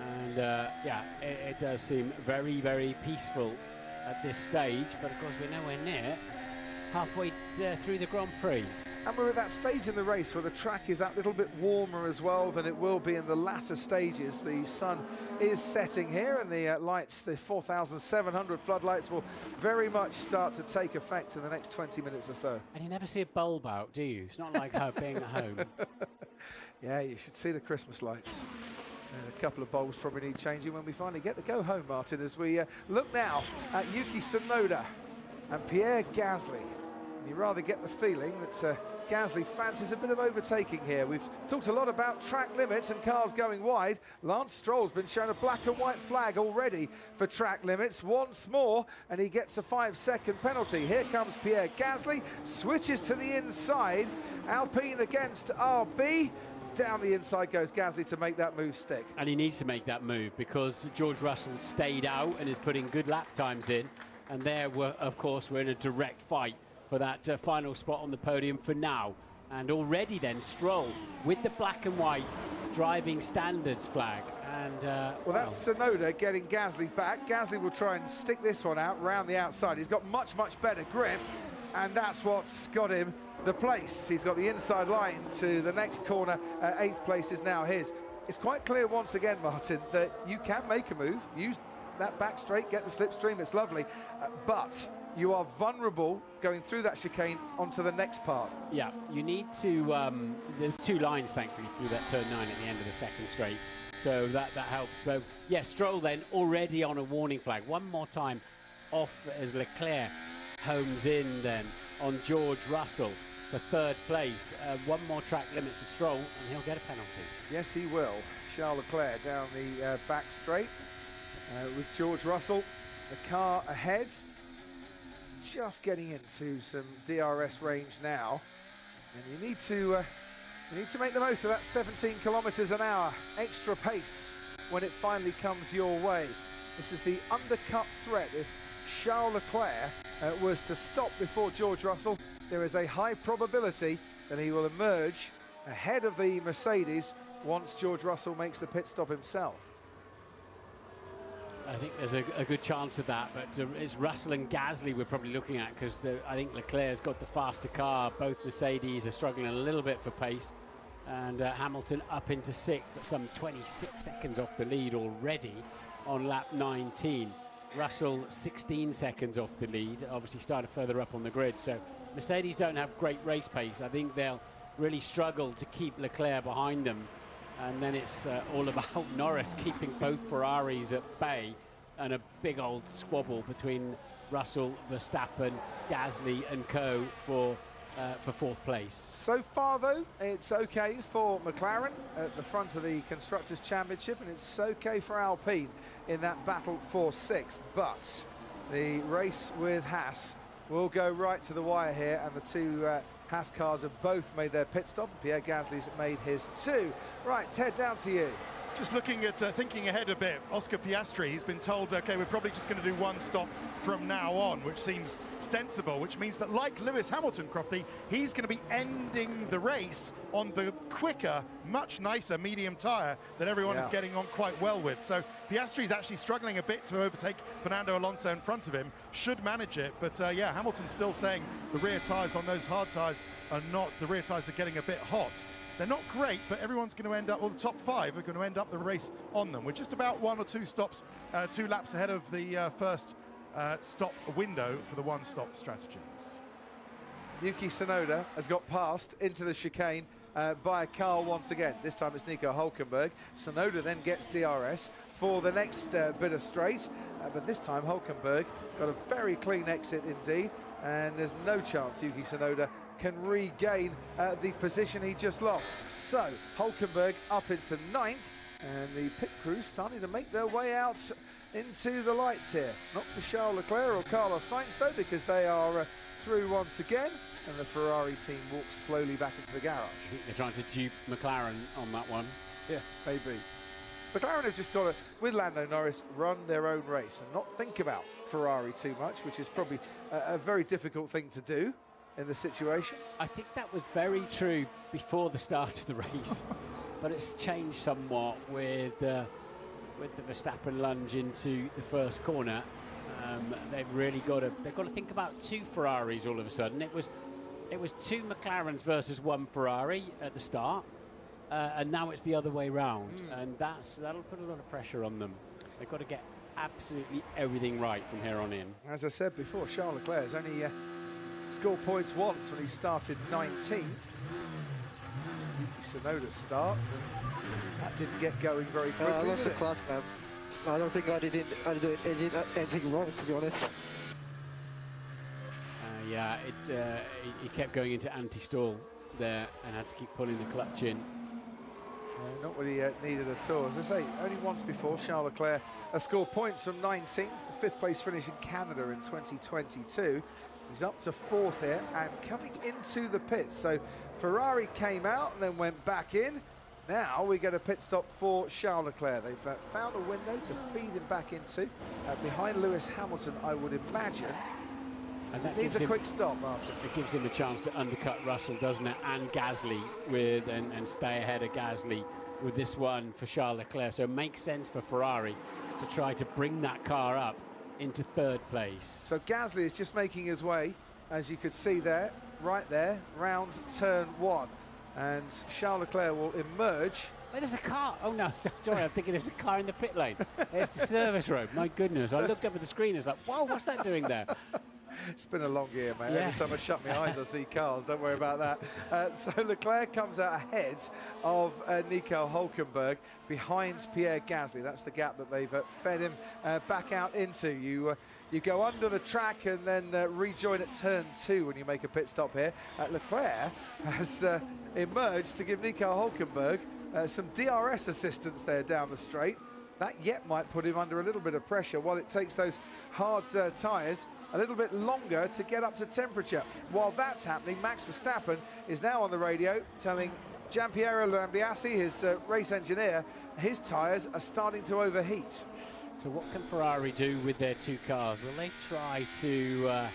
And yeah, it does seem very, very peaceful at this stage. But of course, we're nowhere near halfway through the Grand Prix. And we're at that stage in the race where the track is that little bit warmer as well than it will be in the latter stages. The sun is setting here, and the lights, the 4,700 floodlights, will very much start to take effect in the next 20 minutes or so. And you never see a bulb out, do you? It's not like being at home. Yeah, you should see the Christmas lights. And a couple of bulbs probably need changing when we finally get to go home, Martin, as we look now at Yuki Tsunoda and Pierre Gasly. You rather get the feeling that Gasly fancies a bit of overtaking here. We've talked a lot about track limits and cars going wide. Lance Stroll's been shown a black and white flag already for track limits once more, and he gets a 5-second penalty. Here comes Pierre Gasly, switches to the inside. Alpine against RB. Down the inside goes Gasly to make that move stick. And he needs to make that move because George Russell stayed out and is putting good lap times in. And there, of course, we're in a direct fight for that final spot on the podium for now. And already then Stroll with the black and white driving standards flag. And well, that's Tsunoda getting Gasly back. Gasly will try and stick this one out round the outside. He's got much, much better grip, and that's what's got him the place. He's got the inside line to the next corner. 8th place is now his. It's quite clear once again, Martin, that you can make a move, use that back straight, get the slipstream, it's lovely, but you are vulnerable going through that chicane onto the next part. Yeah, you need to, there's 2 lines, thankfully, through that turn 9 at the end of the second straight, so that helps. But yeah, Stroll then already on a warning flag. One more time off as Leclerc homes in then on George Russell for 3rd place. One more track limits for Stroll, and he'll get a penalty. Yes, he will. Charles Leclerc down the back straight with George Russell. The car ahead, just getting into some DRS range now, and you need to make the most of that 17 kilometers an hour extra pace when it finally comes your way. This is the undercut threat. If Charles Leclerc was to stop before George Russell, there is a high probability that he will emerge ahead of the Mercedes once George Russell makes the pit stop himself. I think there's a good chance of that, but it's Russell and Gasly we're probably looking at, because I think Leclerc's got the faster car. Both Mercedes are struggling a little bit for pace, and Hamilton up into 6th, but some 26 seconds off the lead already on lap 19. Russell 16 seconds off the lead, obviously started further up on the grid, so Mercedes don't have great race pace. I think they'll really struggle to keep Leclerc behind them. And then it's all about Norris keeping both Ferraris at bay, and a big old squabble between Russell, Verstappen, Gasly and co for 4th place. So far though, it's okay for McLaren at the front of the Constructors' Championship, and it's okay for Alpine in that battle for 6th. But the race with Haas will go right to the wire here, and the 2 Haas cars have both made their pit stop. Pierre Gasly's made his 2. Right, Ted, down to you. Just looking at thinking ahead a bit, Oscar Piastri, he's been told, okay, we're probably just going to do 1 stop from now on, which seems sensible, which means that, like Lewis Hamilton, Crofty, he's going to be ending the race on the quicker, much nicer medium tyre that everyone is getting on quite well with. So Piastri's actually struggling a bit to overtake Fernando Alonso in front of him, should manage it, but yeah, Hamilton's still saying the rear tyres on those hard tyres are not, the rear tyres are getting a bit hot. They're not great, but everyone's going to end up, well, the top 5 are going to end up the race on them. We're just about 1 or 2 stops, 2 laps ahead of the first stop window for the 1-stop strategies. Yuki Tsunoda has got passed into the chicane by a car once again. This time it's Nico Hülkenberg. Tsunoda then gets DRS for the next bit of straight, but this time Hülkenberg got a very clean exit indeed, and there's no chance Yuki Tsunoda can regain the position he just lost. So Hülkenberg up into 9th, and the pit crew starting to make their way out into the lights here. Not for Charles Leclerc or Carlos Sainz though, because they are through once again, and the Ferrari team walks slowly back into the garage. I think they're trying to dupe McLaren on that one. Yeah, maybe. McLaren have just got to, with Lando Norris, run their own race and not think about Ferrari too much, which is probably a very difficult thing to do in the situation. I think that was very true before the start of the race, but it's changed somewhat with the Verstappen lunge into the first corner. They've really got to think about 2 Ferraris all of a sudden. It was 2 McLarens versus 1 Ferrari at the start, and now it's the other way round, and that'll put a lot of pressure on them. They've got to get absolutely everything right from here on in. As I said before, Charles Leclerc has only scored points once when he started 19th. Tsunoda's start, that didn't get going very quickly. I lost the class, man. I don't think I did anything wrong, to be honest. Yeah, he kept going into anti-stall there and had to keep pulling the clutch in. Not what he needed at all. As I say, only once before Charles Leclerc has scored points from 19th, the 5th place finish in Canada in 2022. He's up to 4th here and coming into the pits. So Ferrari came out and then went back in. Now we get a pit stop for Charles Leclerc. They've found a window to feed him back into, behind Lewis Hamilton, I would imagine. And that needs a quick stop, Martin. It gives him a chance to undercut Russell, doesn't it? And Gasly and stay ahead of Gasly with this one for Charles Leclerc. So it makes sense for Ferrari to try to bring that car up into 3rd place. So Gasly is just making his way, as you could see there, right there, round turn 1. And Charles Leclerc will emerge. Wait, there's a car. Oh, no, sorry, I'm thinking there's a car in the pit lane. It's the service road. My goodness. I looked up at the screen. It's like, whoa, what's that doing there? It's been a long year, mate. Yes. Every time I shut my eyes, I see cars. Don't worry about that. So Leclerc comes out ahead of Nico Hülkenberg behind Pierre Gasly. That's the gap that they've fed him back out into. You go under the track and then rejoin at turn 2 when you make a pit stop here. Leclerc has emerged to give Nico Hülkenberg some DRS assistance there down the straight. That yet might put him under a little bit of pressure while it takes those hard tyres a little bit longer to get up to temperature. While that's happening, Max Verstappen is now on the radio telling Gianpiero Lambiase, his race engineer, his tyres are starting to overheat. So what can Ferrari do with their two cars? Well, they try to...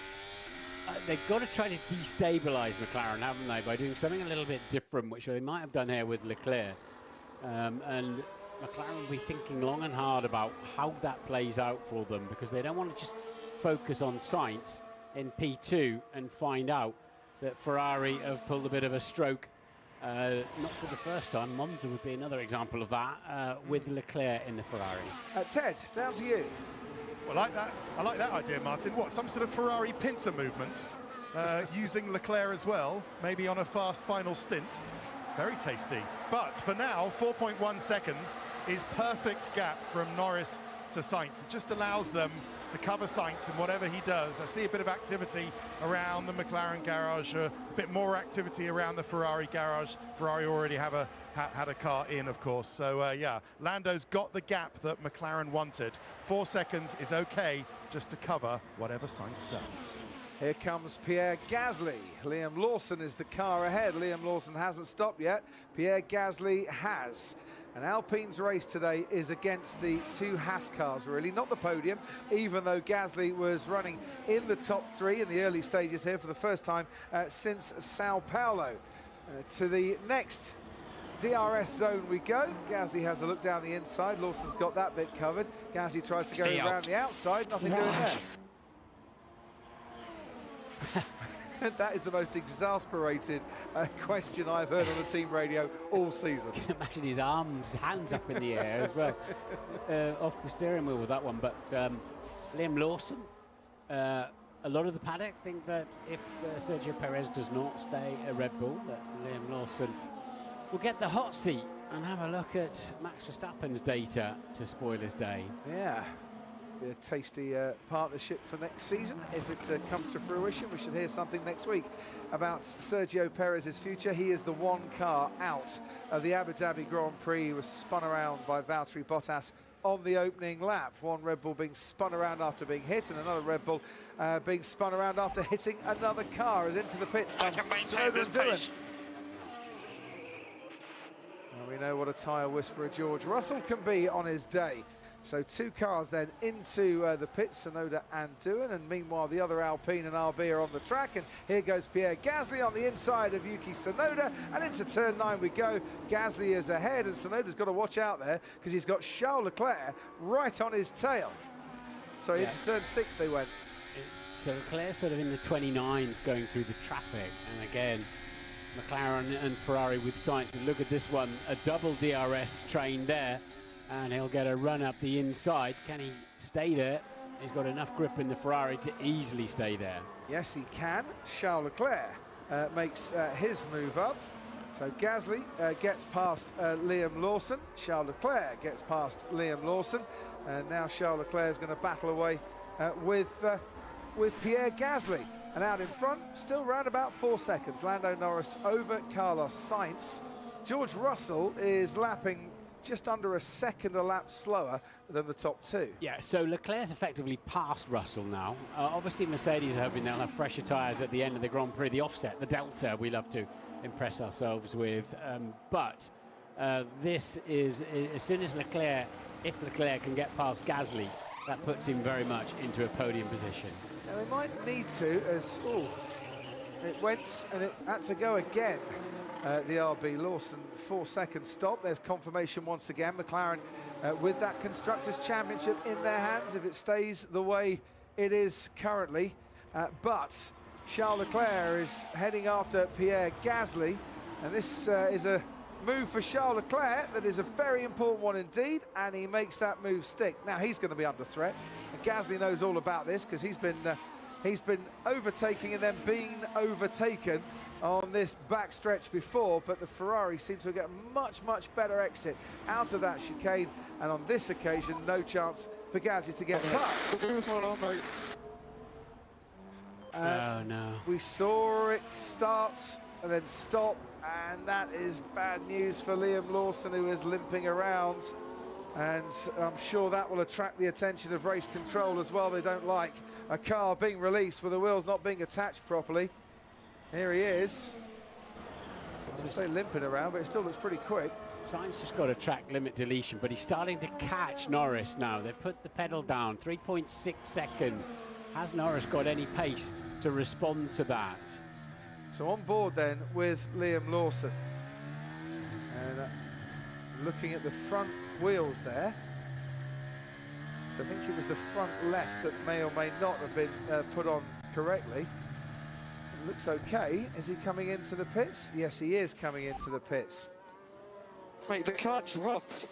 they've got to try to destabilise McLaren, haven't they, by doing something a little bit different, which they might have done here with Leclerc. And McLaren will be thinking long and hard about how that plays out for them, because they don't want to just focus on Sainz in P2 and find out that Ferrari have pulled a bit of a stroke. Not for the first time. Monza would be another example of that with Leclerc in the Ferrari. Ted, down to you. Well, I like that idea, Martin. What, some sort of Ferrari pincer movement using Leclerc as well, maybe on a fast final stint. Very tasty. But for now, 4.1 seconds is perfect gap from Norris to Sainz. It just allows them to cover Sainz in whatever he does. I see a bit of activity around the McLaren garage, a bit more activity around the Ferrari garage. Ferrari already have had a car in, of course. So, yeah, Lando's got the gap that McLaren wanted. 4 seconds is okay just to cover whatever Sainz does. Here comes Pierre Gasly. Liam Lawson is the car ahead. Liam Lawson hasn't stopped yet. Pierre Gasly has. And Alpine's race today is against the two Haas cars, really, not the podium, even though Gasly was running in the top 3 in the early stages here for the first time since Sao Paulo. To the next DRS zone we go. Gasly has a look down the inside. Lawson's got that bit covered. Gasly tries to go around the outside. Nothing doing there. That is the most exasperated question I've heard on the team radio all season. You can imagine his hands up in the air as well, off the steering wheel with that one. But Liam Lawson, a lot of the paddock think that if Sergio Perez does not stay at Red Bull, that Liam Lawson will get the hot seat and have a look at Max Verstappen's data to spoil his day. Yeah. Be a tasty partnership for next season if it comes to fruition. We should hear something next week about Sergio Perez's future. He is the one car out of the Abu Dhabi Grand Prix. He was spun around by Valtteri Bottas on the opening lap. One Red Bull being spun around after being hit, and another Red Bull being spun around after hitting another car. As into the pits comes Tsunoda and Dillon. And we know what a tyre whisperer George Russell can be on his day. So two cars then into the pits, Tsunoda and Dillon, and meanwhile the other Alpine and RB are on the track, and here goes Pierre Gasly on the inside of Yuki Tsunoda, and into turn 9 we go. Gasly is ahead, and Tsunoda's got to watch out there because he's got Charles Leclerc right on his tail. So into turn 6 they went. So Leclerc sort of in the 29s going through the traffic, and again McLaren and Ferrari with Sainz. We look at this one, a double DRS train there, and he'll get a run up the inside. Can he stay there? He's got enough grip in the Ferrari to easily stay there. Yes, he can. Charles Leclerc makes his move up. So Gasly gets past Liam Lawson. Charles Leclerc gets past Liam Lawson. And now Charles Leclerc is going to battle away with Pierre Gasly. And out in front, still round about 4 seconds. Lando Norris over Carlos Sainz. George Russell is lapping just under a second a lap slower than the top 2. Yeah, so Leclerc's effectively past Russell now. Obviously Mercedes are hoping they'll have fresher tyres at the end of the Grand Prix, the offset, the delta we love to impress ourselves with. But this is, as soon as Leclerc, if Leclerc can get past Gasly, that puts him very much into a podium position. Now they might need to, as, it went and it had to go again. The RB Lawson 4-second stop. There's confirmation once again. McLaren with that Constructors' Championship in their hands if it stays the way it is currently. But Charles Leclerc is heading after Pierre Gasly, and this is a move for Charles Leclerc that is a very important one indeed, and he makes that move stick. Now he's going to be under threat, and Gasly knows all about this because he's been overtaking and then being overtaken on this backstretch before, but the Ferrari seemed to get a much better exit out of that chicane, and on this occasion no chance for Gasly to get past. Oh no. We saw it start and then stop, and that is bad news for Liam Lawson, who is limping around, and I'm sure that will attract the attention of race control as well. They don't like a car being released with the wheels not being attached properly. Here he is. I say limping around, but it still looks pretty quick. Sainz just got a track limit deletion, but he's starting to catch Norris now. They put the pedal down, 3.6 seconds. Has Norris got any pace to respond to that? So on board then with Liam Lawson. And looking at the front wheels there, so I think it was the front left that may or may not have been put on correctly. It looks okay. Is he coming into the pits? Yes, he is coming into the pits. Mate, the car dropped.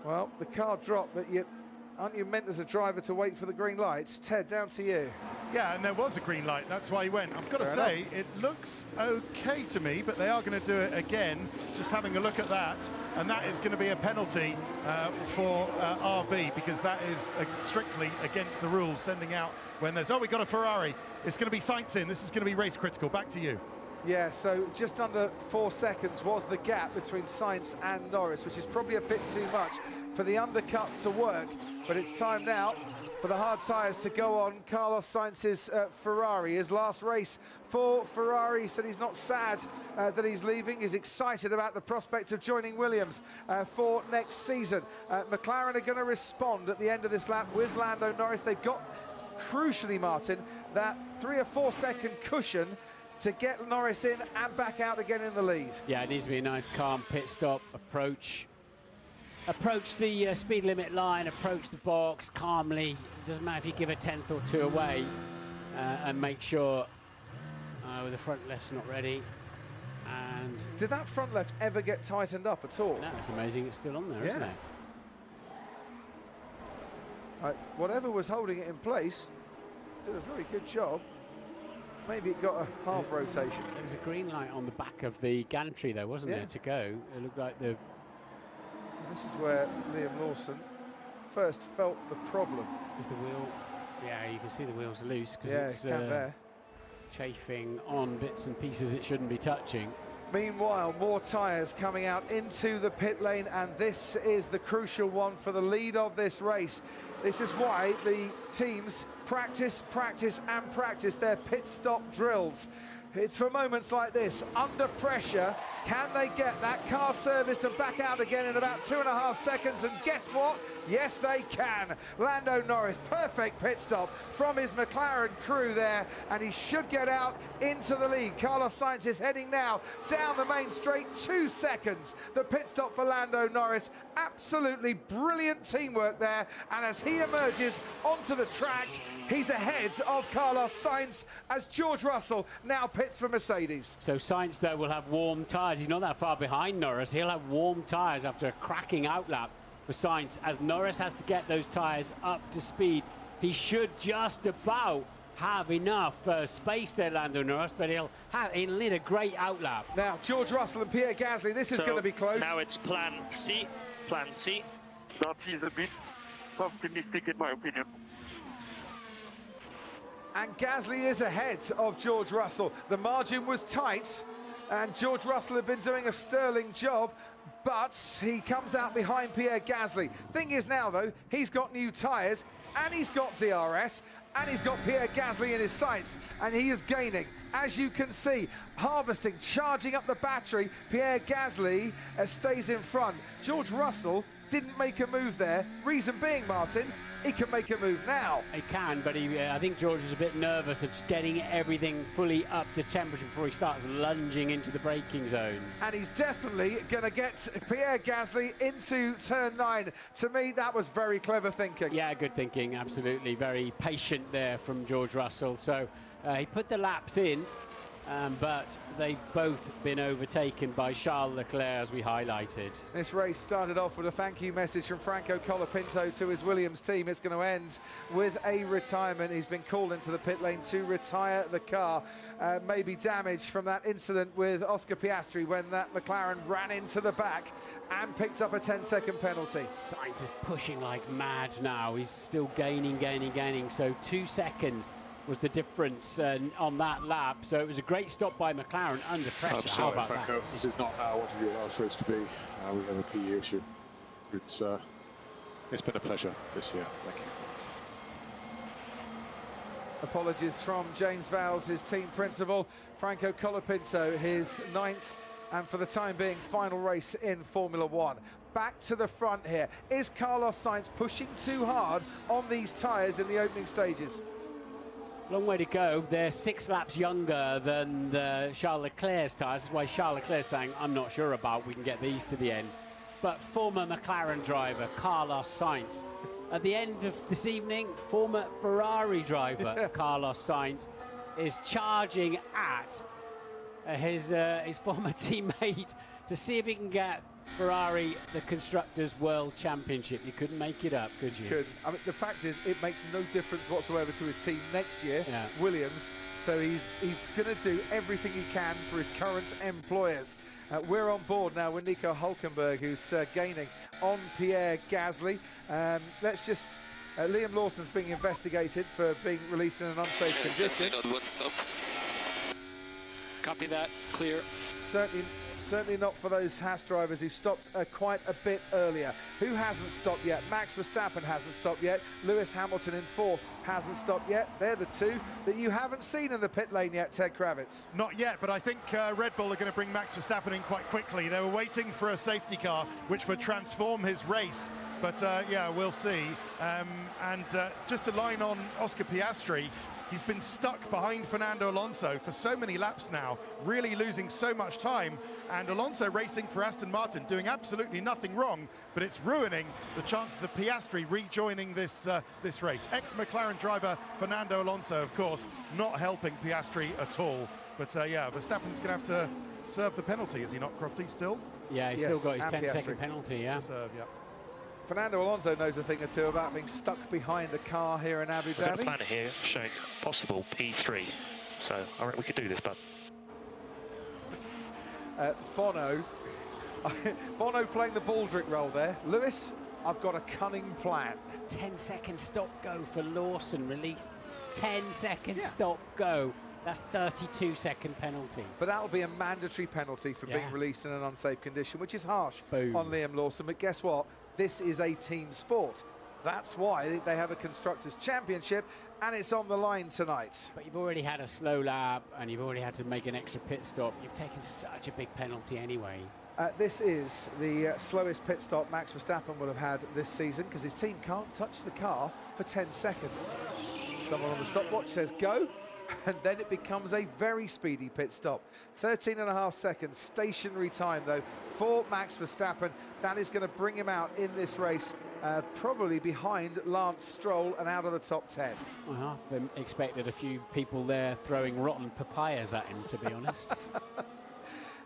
Well, the car dropped, but aren't you meant as a driver to wait for the green lights? Ted, down to you. Yeah, and there was a green light. That's why he went. I've got to say, it looks okay to me, but they are going to do it again. Just having a look at that, and that is going to be a penalty for RB, because that is strictly against the rules, sending out when there's, oh, we got a Ferrari. It's going to be Sainz in. This is going to be race critical. Back to you. Yeah, so just under 4 seconds was the gap between Sainz and Norris, which is probably a bit too much for the undercut to work, but it's time now for the hard tyres to go on Carlos Sainz's Ferrari. His last race for Ferrari. He said he's not sad that he's leaving. He's excited about the prospect of joining Williams for next season. McLaren are going to respond at the end of this lap with Lando Norris. They've got, crucially, Martin, that 3 or 4 second cushion to get Norris in and back out again in the lead. Yeah, it needs to be a nice, calm pit stop, approach the speed limit line, approach the box calmly. It doesn't matter if you give a tenth or two away, and make sure the front left's not ready. And did that front left ever get tightened up at all? No, it's amazing it's still on there, isn't it? Whatever was holding it in place did a very good job. Maybe it got a half rotation. There was a green light on the back of the gantry though, wasn't there, to go? It looked like the... This is where Liam Lawson first felt the problem. Is the wheel... Yeah, you can see the wheels are loose because it's chafing on bits and pieces it shouldn't be touching. Meanwhile, more tyres coming out into the pit lane, and this is the crucial one for the lead of this race. This is why the teams practice their pit stop drills. It's for moments like this, under pressure. Can they get that car serviced and back out again in about 2.5 seconds? And guess what? Yes, they can. Lando Norris, perfect pit stop from his McLaren crew there, and he should get out into the lead. Carlos Sainz is heading now down the main straight, 2 seconds. The pit stop for Lando Norris. Absolutely brilliant teamwork there, and as he emerges onto the track, he's ahead of Carlos Sainz as George Russell now pits for Mercedes. So Sainz, though, will have warm tyres. He's not that far behind Norris. He'll have warm tyres after a cracking outlap for Sainz, as Norris has to get those tyres up to speed. He should just about have enough space there, Lando Norris, but he'll need a great outlap. Now, George Russell and Pierre Gasly, this is going to be close. Now it's plan C. That is a bit optimistic in my opinion. And Gasly is ahead of George Russell. The margin was tight, and George Russell had been doing a sterling job, but he comes out behind Pierre Gasly. Thing is now, though, he's got new tyres, and he's got DRS, and he's got Pierre Gasly in his sights, and he is gaining. As you can see, harvesting, charging up the battery, Pierre Gasly stays in front. George Russell didn't make a move there. Reason being, Martin, he can make a move now. He can, but I think George was a bit nervous of just getting everything fully up to temperature before he starts lunging into the braking zones. And he's definitely going to get Pierre Gasly into turn 9. To me, that was very clever thinking. Yeah, good thinking, absolutely. Very patient there from George Russell. So he put the laps in, but they've both been overtaken by Charles Leclerc, as we highlighted. This race started off with a thank you message from Franco Colapinto to his Williams team. It's going to end with a retirement. He's been called into the pit lane to retire the car. Maybe damage from that incident with Oscar Piastri when that McLaren ran into the back and picked up a 10-second penalty. Sainz is pushing like mad now. He's still gaining. So 2 seconds was the difference on that lap. So it was a great stop by McLaren under pressure. I'm sorry, How about Franco. that? This is not how I wanted your last race to be. We have a PE issue. It's been a pleasure this year. Thank you. Apologies from James Vowles, his team principal. Franco Colapinto, his 9th and for the time being final race in Formula One. Back to the front here. Is Carlos Sainz pushing too hard on these tyres in the opening stages? Long way to go. They're 6 laps younger than Charles Leclerc's tyres. That's why Charles Leclerc's saying, I'm not sure about we can get these to the end. But former McLaren driver Carlos Sainz. At the end of this evening, former Ferrari driver Carlos Sainz is charging at his former teammate to see if he can get Ferrari the Constructors' World Championship. You couldn't make it up, could you? Couldn't. I mean, the fact is, it makes no difference whatsoever to his team next year, Williams. So he's going to do everything he can for his current employers. We're on board now with Nico Hülkenberg, who's gaining on Pierre Gasly. Let's just... Liam Lawson's being investigated for being released in an unsafe condition. Definitely not one stop. Copy that. Clear. Certainly not for those Haas drivers who stopped quite a bit earlier. Who hasn't stopped yet? Max Verstappen hasn't stopped yet. Lewis Hamilton in 4th hasn't stopped yet. They're the 2 that you haven't seen in the pit lane yet, Ted Kravitz. Not yet, but I think Red Bull are going to bring Max Verstappen in quite quickly. They were waiting for a safety car which would transform his race. But yeah, we'll see. Just to line on Oscar Piastri, he's been stuck behind Fernando Alonso for so many laps now, really losing so much time. And Alonso racing for Aston Martin, doing absolutely nothing wrong, but it's ruining the chances of Piastri rejoining this race. Ex-McLaren driver Fernando Alonso, of course, not helping Piastri at all. But yeah, Verstappen's going to have to serve the penalty, is he not, Crofty, still? Yeah, he's still got his 10-second penalty, yeah. Fernando Alonso knows a thing or two about being stuck behind the car here in Abu Dhabi. We've got a planner here showing possible P3, so I reckon we could do this, but Bono playing the Baldrick role there. Lewis, I've got a cunning plan. 10-second stop-go for Lawson, released 10-second stop-go. That's 32-second penalty. But that'll be a mandatory penalty for being released in an unsafe condition, which is harsh on Liam Lawson. But guess what? This is a team sport. That's why they have a Constructors' Championship, and it's on the line tonight. But you've already had a slow lap, and you've already had to make an extra pit stop. You've taken such a big penalty anyway. This is the slowest pit stop Max Verstappen will have had this season, because his team can't touch the car for 10 seconds. Someone on the stopwatch says go, and then it becomes a very speedy pit stop. 13.5 seconds stationary time, though, for Max Verstappen. That is going to bring him out in this race, probably behind Lance Stroll and out of the top 10. Well, I've expected a few people there throwing rotten papayas at him, to be honest.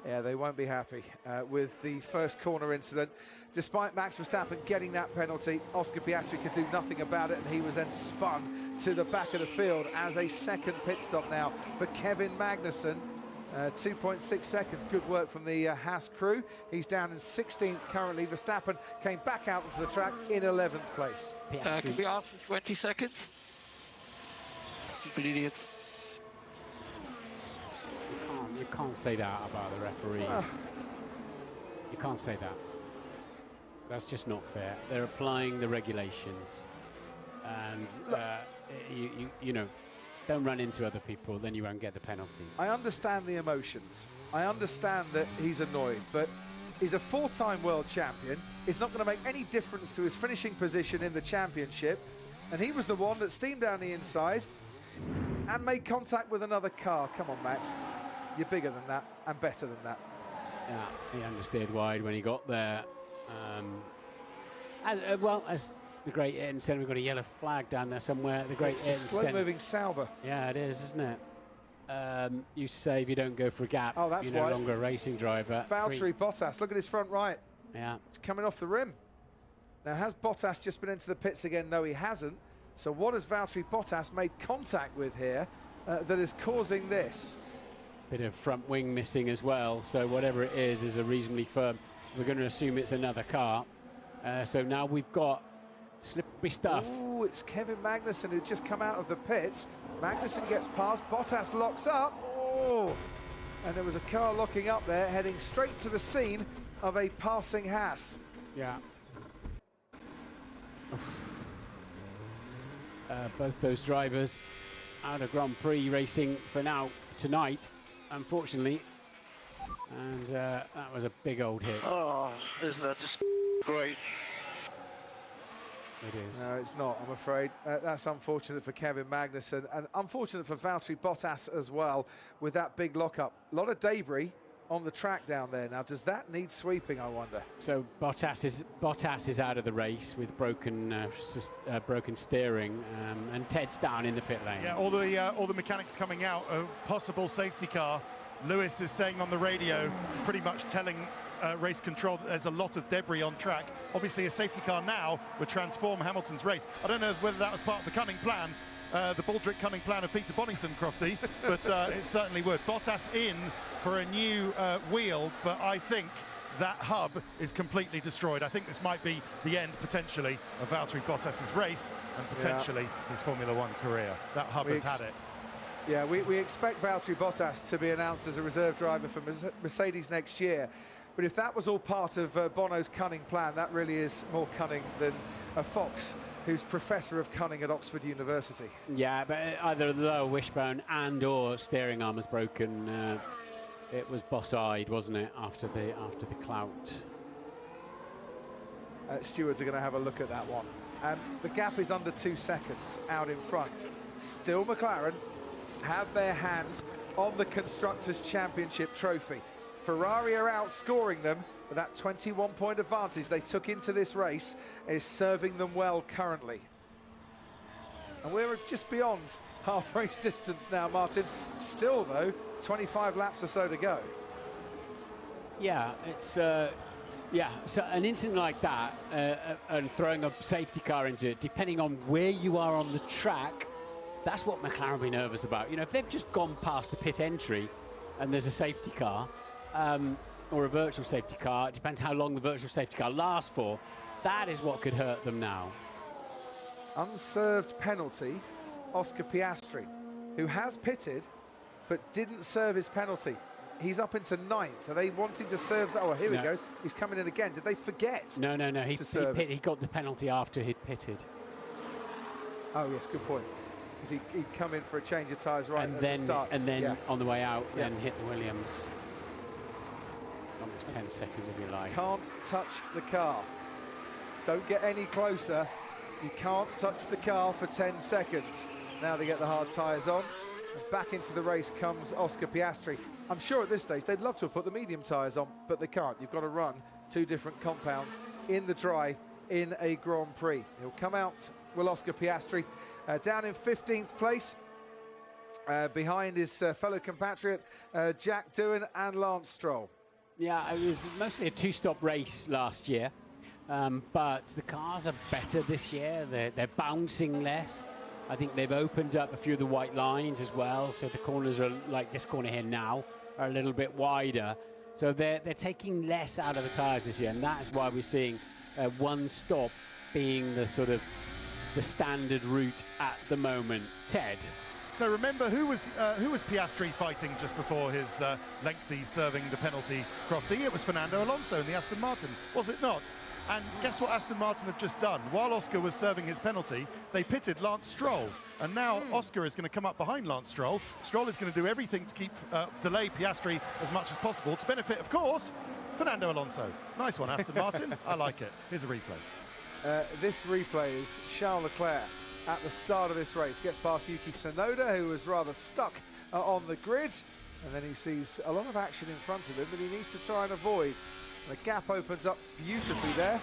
Yeah, they won't be happy with the first corner incident. Despite Max Verstappen getting that penalty, Oscar Piastri could do nothing about it, and he was then spun to the back of the field as a second pit stop now for Kevin Magnussen. 2.6 seconds, good work from the Haas crew. He's down in 16th currently. Verstappen came back out onto the track in 11th place. Can we ask for 20 seconds? Stupid idiots. You can't say that about the referees. You can't say that. That's just not fair. They're applying the regulations, and you know, don't run into other people, then you won't get the penalties. I understand the emotions. I understand that he's annoyed, but He's a 4-time world champion. It's not going to make any difference to his finishing position in the championship. And he was the one that steamed down the inside and made contact with another car. Come on, Max. You're bigger than that and better than that. Yeah, he understeered wide when he got there. As the great Ayrton said, we've got a yellow flag down there somewhere. The great Ayrton said, slow-moving Sauber. Yeah, it is, isn't it? Used to say if you don't go for a gap, that's you're no longer a racing driver. Valtteri Bottas, look at his front right. Yeah. It's coming off the rim. Now, has Bottas just been into the pits again? No, he hasn't. So what has Valtteri Bottas made contact with here that is causing this? Bit of front wing missing as well, so whatever it is a reasonably firm. We're going to assume it's another car. So now we've got slippery stuff. Oh, it's Kevin Magnussen who just come out of the pits. Magnussen gets past, Bottas locks up. Oh, and there was a car locking up there, heading straight to the scene of a passing Haas. Yeah. Both those drivers out of Grand Prix racing for now, tonight, unfortunately. And that was a big old hit. Oh, isn't that just great? It is. No, it's not, I'm afraid. That's unfortunate for Kevin Magnussen and unfortunate for Valtteri Bottas as well with that big lockup. A lot of debris on the track down there. Now, does that need sweeping, I wonder? So Bottas is out of the race with broken steering, and Ted's down in the pit lane. Yeah, all the mechanics coming out, a possible safety car. Lewis is saying on the radio, pretty much telling race control that there's a lot of debris on track. Obviously, a safety car now would transform Hamilton's race. I don't know whether that was part of the cunning plan, the Baldrick cunning plan of Peter Bonington, Crofty, but it certainly would. Bottas in for a new wheel, but I think that hub is completely destroyed. I think this might be the end, potentially, of Valtteri Bottas's race and potentially his Formula One career. That hub has had it. Yeah, we expect Valtteri Bottas to be announced as a reserve driver for Mercedes next year. But if that was all part of Bono's cunning plan, that really is more cunning than a fox who's professor of cunning at Oxford University. Yeah, but either the lower wishbone and or steering arm is broken. It was boss-eyed, wasn't it, after the clout? Stewards are going to have a look at that one. The gap is under 2 seconds out in front. Still McLaren have their hand on the Constructors' Championship trophy. Ferrari are outscoring them, but that 21-point advantage they took into this race is serving them well currently. And we're just beyond half race distance now, Martin. Still, though, 25 laps or so to go. Yeah, it's so an incident like that and throwing a safety car into it, depending on where you are on the track, that's what McLaren will be nervous about. You know, if they've just gone past the pit entry and there's a safety car, or a virtual safety car, it depends how long the virtual safety car lasts for, that is what could hurt them now. Unserved penalty, Oscar Piastri, who has pitted but didn't serve his penalty. He's up into 9th. Are they wanting to serve that? Oh, here he goes. He's coming in again. Did they forget? No. He got the penalty after he'd pitted. Oh, yes, good point. Because he'd come in for a change of tyres right at the start. And then on the way out, then hit the Williams. Almost 10 seconds, if you like. Can't touch the car. Don't get any closer. You can't touch the car for 10 seconds. Now they get the hard tyres on. And back into the race comes Oscar Piastri. I'm sure at this stage they'd love to have put the medium tyres on, but they can't. You've got to run 2 different compounds in the dry in a Grand Prix. He'll come out, will Oscar Piastri, down in 15th place. Behind his fellow compatriot Jack Doohan and Lance Stroll. Yeah, it was mostly a 2-stop race last year, but the cars are better this year. They're bouncing less. I think they've opened up a few of the white lines as well, so the corners are like this corner here now are a little bit wider. So they're taking less out of the tyres this year, and that is why we're seeing one stop being the sort of the standard route at the moment. Ted. So remember, who was Piastri fighting just before his lengthy serving the penalty, Crofty? It was Fernando Alonso in the Aston Martin, was it not? And guess what Aston Martin have just done? While Oscar was serving his penalty, they pitted Lance Stroll. And now Oscar is going to come up behind Lance Stroll. Stroll is going to do everything to keep delay Piastri as much as possible, to benefit, of course, Fernando Alonso. Nice one, Aston Martin. I like it. Here's a replay. This replay is Charles Leclerc at the start of this race. Gets past Yuki Tsunoda, who was rather stuck on the grid. And then he sees a lot of action in front of him, but he needs to try and avoid. The gap opens up beautifully there.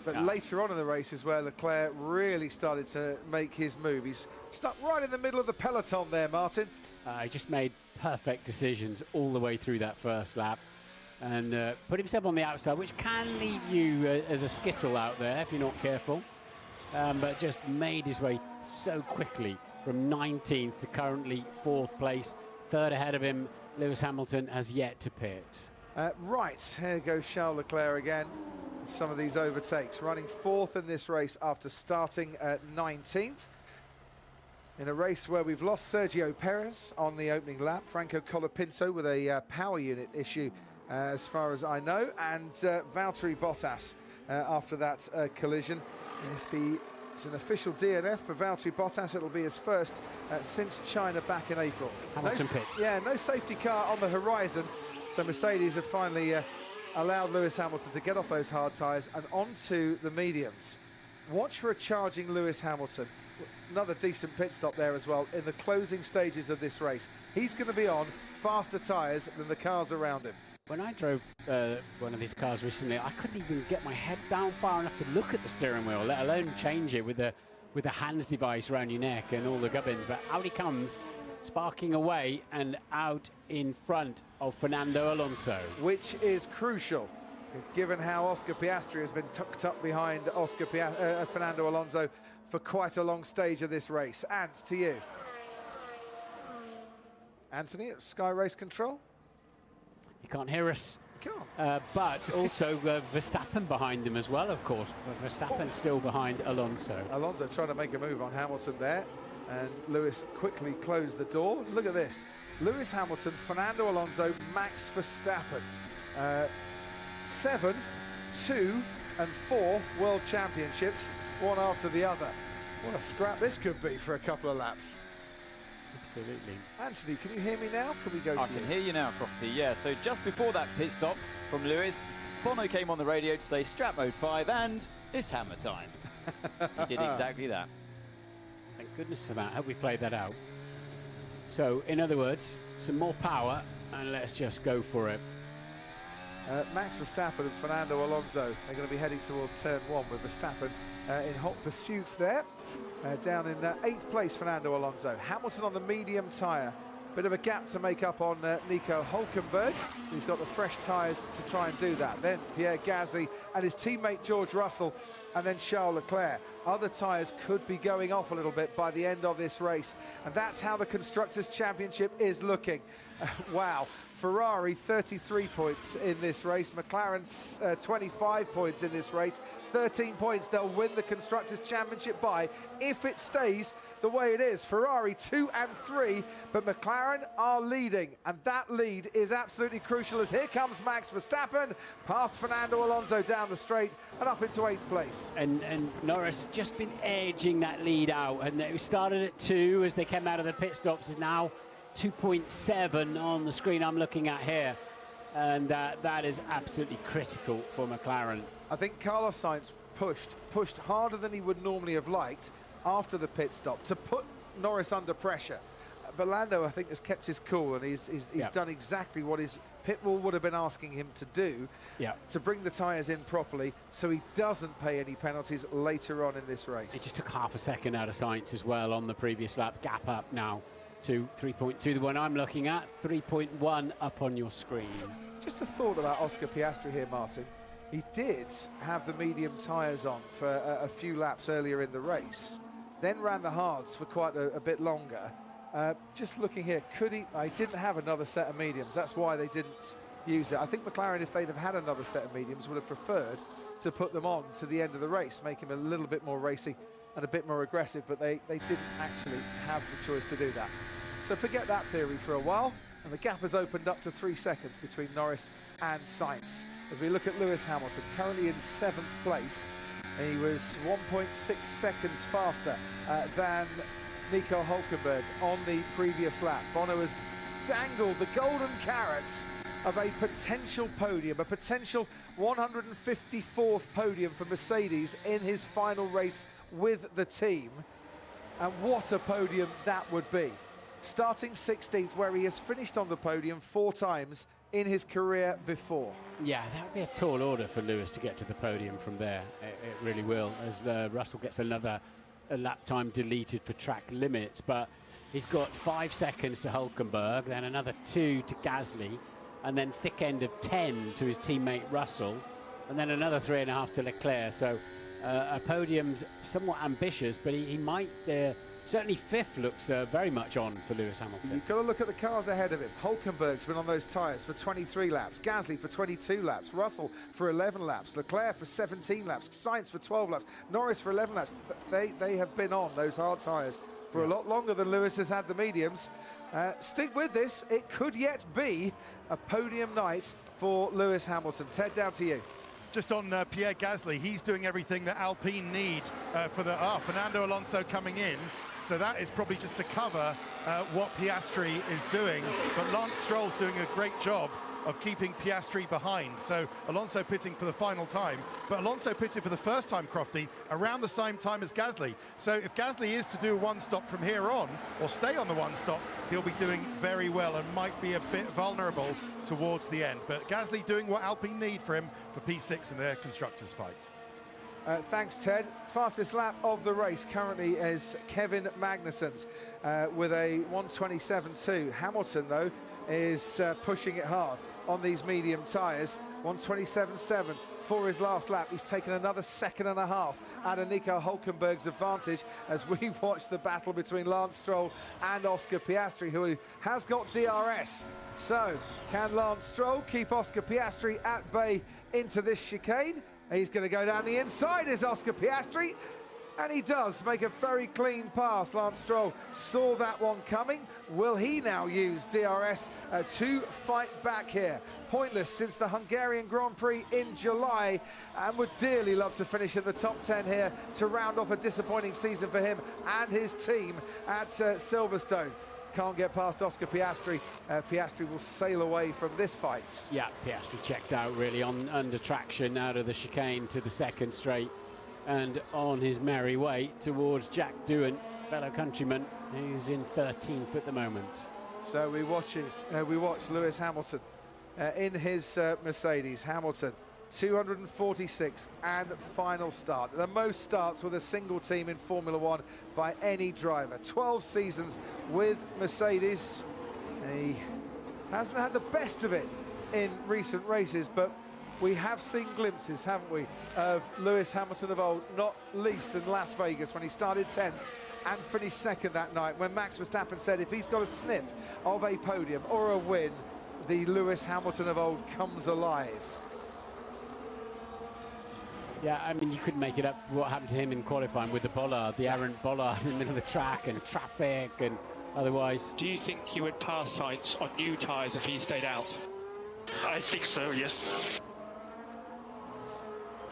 But later on in the race is where Leclerc really started to make his move. He's stuck right in the middle of the peloton there, Martin. He just made perfect decisions all the way through that first lap and put himself on the outside, which can leave you as a skittle out there if you're not careful. But just made his way so quickly from 19th to currently 4th place. Third ahead of him, Lewis Hamilton has yet to pit. Right, here goes Charles Leclerc again. Some of these overtakes, running 4th in this race after starting at 19th. In a race where we've lost Sergio Perez on the opening lap, Franco Colapinto with a power unit issue as far as I know, and Valtteri Bottas after that collision. If it's an official DNF for Valtteri Bottas, it'll be his first since China back in April. Hamilton pits. Yeah, no safety car on the horizon, so Mercedes have finally allowed Lewis Hamilton to get off those hard tyres and onto the mediums. Watch for a charging Lewis Hamilton. Another decent pit stop there as well in the closing stages of this race. He's going to be on faster tyres than the cars around him. When I drove one of these cars recently, I couldn't even get my head down far enough to look at the steering wheel, let alone change it with a hands device around your neck and all the gubbins. But out he comes, sparking away and out in front of Fernando Alonso. Which is crucial, given how Oscar Piastri has been tucked up behind Fernando Alonso for quite a long stage of this race. And to you. Anthony at Sky Race Control. You can't hear us. You can't. But also Verstappen behind him as well, of course. Verstappen still behind Alonso. Alonso trying to make a move on Hamilton there. And Lewis quickly closed the door. Look at this. Lewis Hamilton, Fernando Alonso, Max Verstappen. 7, 2 and 4 World Championships, one after the other. What a scrap this could be for a couple of laps. Absolutely. Anthony, can you hear me now? Can we go to I can hear you now, Crofty. Yeah, so just before that pit stop from Lewis, Bono came on the radio to say strap mode 5 and it's hammer time. He did exactly that. Thank goodness for that. I hope we played that out. So, in other words, some more power and let's just go for it. Max Verstappen and Fernando Alonso are going to be heading towards turn 1 with Verstappen in hot pursuit there. Down in 8th place, Fernando Alonso. Hamilton on the medium tyre. Bit of a gap to make up on Nico Hülkenberg. He's got the fresh tyres to try and do that. Then Pierre Gasly and his teammate George Russell, and then Charles Leclerc. Other tyres could be going off a little bit by the end of this race. And that's how the Constructors' Championship is looking. Wow. Ferrari 33 points in this race, McLaren's 25 points in this race, 13 points they'll win the Constructors' Championship by if it stays the way it is. Ferrari 2 and 3, but McLaren are leading, and that lead is absolutely crucial as here comes Max Verstappen past Fernando Alonso down the straight and up into 8th place. And Norris just been edging that lead out, and it started at 2 as they came out of the pit stops, is now 2.7 on the screen I'm looking at here, and that is absolutely critical for McLaren. I think Carlos Sainz pushed harder than he would normally have liked after the pit stop to put Norris under pressure. But Lando, I think, has kept his cool, and he's done exactly what his pit wall would have been asking him to do, to bring the tyres in properly so he doesn't pay any penalties later on in this race. It just took half a second out of Sainz as well on the previous lap. Gap up now to 3.2, the one I'm looking at, 3.1 up on your screen. Just a thought about Oscar Piastri here, Martin. He did have the medium tyres on for a few laps earlier in the race, then ran the hards for quite a bit longer. Just looking here, could he? I didn't have another set of mediums. That's why they didn't use it. I think McLaren, if they'd have had another set of mediums, would have preferred to put them on to the end of the race, make him a little bit more racy and a bit more aggressive, but they didn't actually have the choice to do that. So forget that theory for a while, and the gap has opened up to 3 seconds between Norris and Sainz. As we look at Lewis Hamilton, currently in 7th place, he was 1.6 seconds faster than Nico Hülkenberg on the previous lap. Bono has dangled the golden carrots of a potential podium, a potential 154th podium for Mercedes in his final race with the team. And what a podium that would be. Starting 16th, where he has finished on the podium 4 times in his career before. Yeah, that would be a tall order for Lewis to get to the podium from there. It really will, as Russell gets another lap time deleted for track limits. But he's got 5 seconds to Hülkenberg, then another 2 to Gasly, and then thick end of 10 to his teammate Russell, and then another 3.5 to Leclerc. So a podium's somewhat ambitious, but he might... certainly 5th looks very much on for Lewis Hamilton. You've got to look at the cars ahead of him. Hülkenberg's been on those tyres for 23 laps. Gasly for 22 laps. Russell for 11 laps. Leclerc for 17 laps. Sainz for 12 laps. Norris for 11 laps. They have been on those hard tyres for a lot longer than Lewis has had the mediums. Stick with this. It could yet be a podium night for Lewis Hamilton. Ted, down to you. Just on Pierre Gasly, he's doing everything that Alpine need for the Fernando Alonso coming in. So that is probably just to cover what Piastri is doing. But Lance Stroll's doing a great job of keeping Piastri behind. So Alonso pitting for the final time. But Alonso pitted for the first time, Crofty, around the same time as Gasly. So if Gasly is to do a one-stop from here on, or stay on the one-stop, he'll be doing very well and might be a bit vulnerable towards the end. But Gasly doing what Alpine need for him for P6 in their constructors' fight. Thanks, Ted. Fastest lap of the race currently is Kevin Magnussen's with a 1:27.2. Hamilton, though, is pushing it hard on these medium tyres. 1:27.7 for his last lap. He's taken another 1.5 seconds out of Nico Hülkenberg's advantage as we watch the battle between Lance Stroll and Oscar Piastri, who has got DRS. So, can Lance Stroll keep Oscar Piastri at bay into this chicane? He's going to go down the inside, is Oscar Piastri. And he does make a very clean pass. Lance Stroll saw that one coming. Will he now use DRS to fight back here? Pointless since the Hungarian Grand Prix in July, and would dearly love to finish in the top 10 here to round off a disappointing season for him and his team at Silverstone. Can't get past Oscar Piastri. Piastri will sail away from this fight. Yeah, Piastri checked out really on under traction out of the chicane to the second straight, and on his merry way towards Jack Doohan, fellow countryman, who's in 13th at the moment. So we watch Lewis Hamilton in his Mercedes. Hamilton, 246th and final start. The most starts with a single team in Formula One by any driver. 12 seasons with Mercedes. He hasn't had the best of it in recent races, but we have seen glimpses, haven't we, of Lewis Hamilton of old, not least in Las Vegas when he started 10th and finished 2nd that night, when Max Verstappen said if he's got a sniff of a podium or a win, the Lewis Hamilton of old comes alive. Yeah, I mean, you could make it up what happened to him in qualifying with the bollard, the errant bollard in the middle of the track and traffic and otherwise. Do you think he would pass Sainz on new tyres if he stayed out? I think so, yes.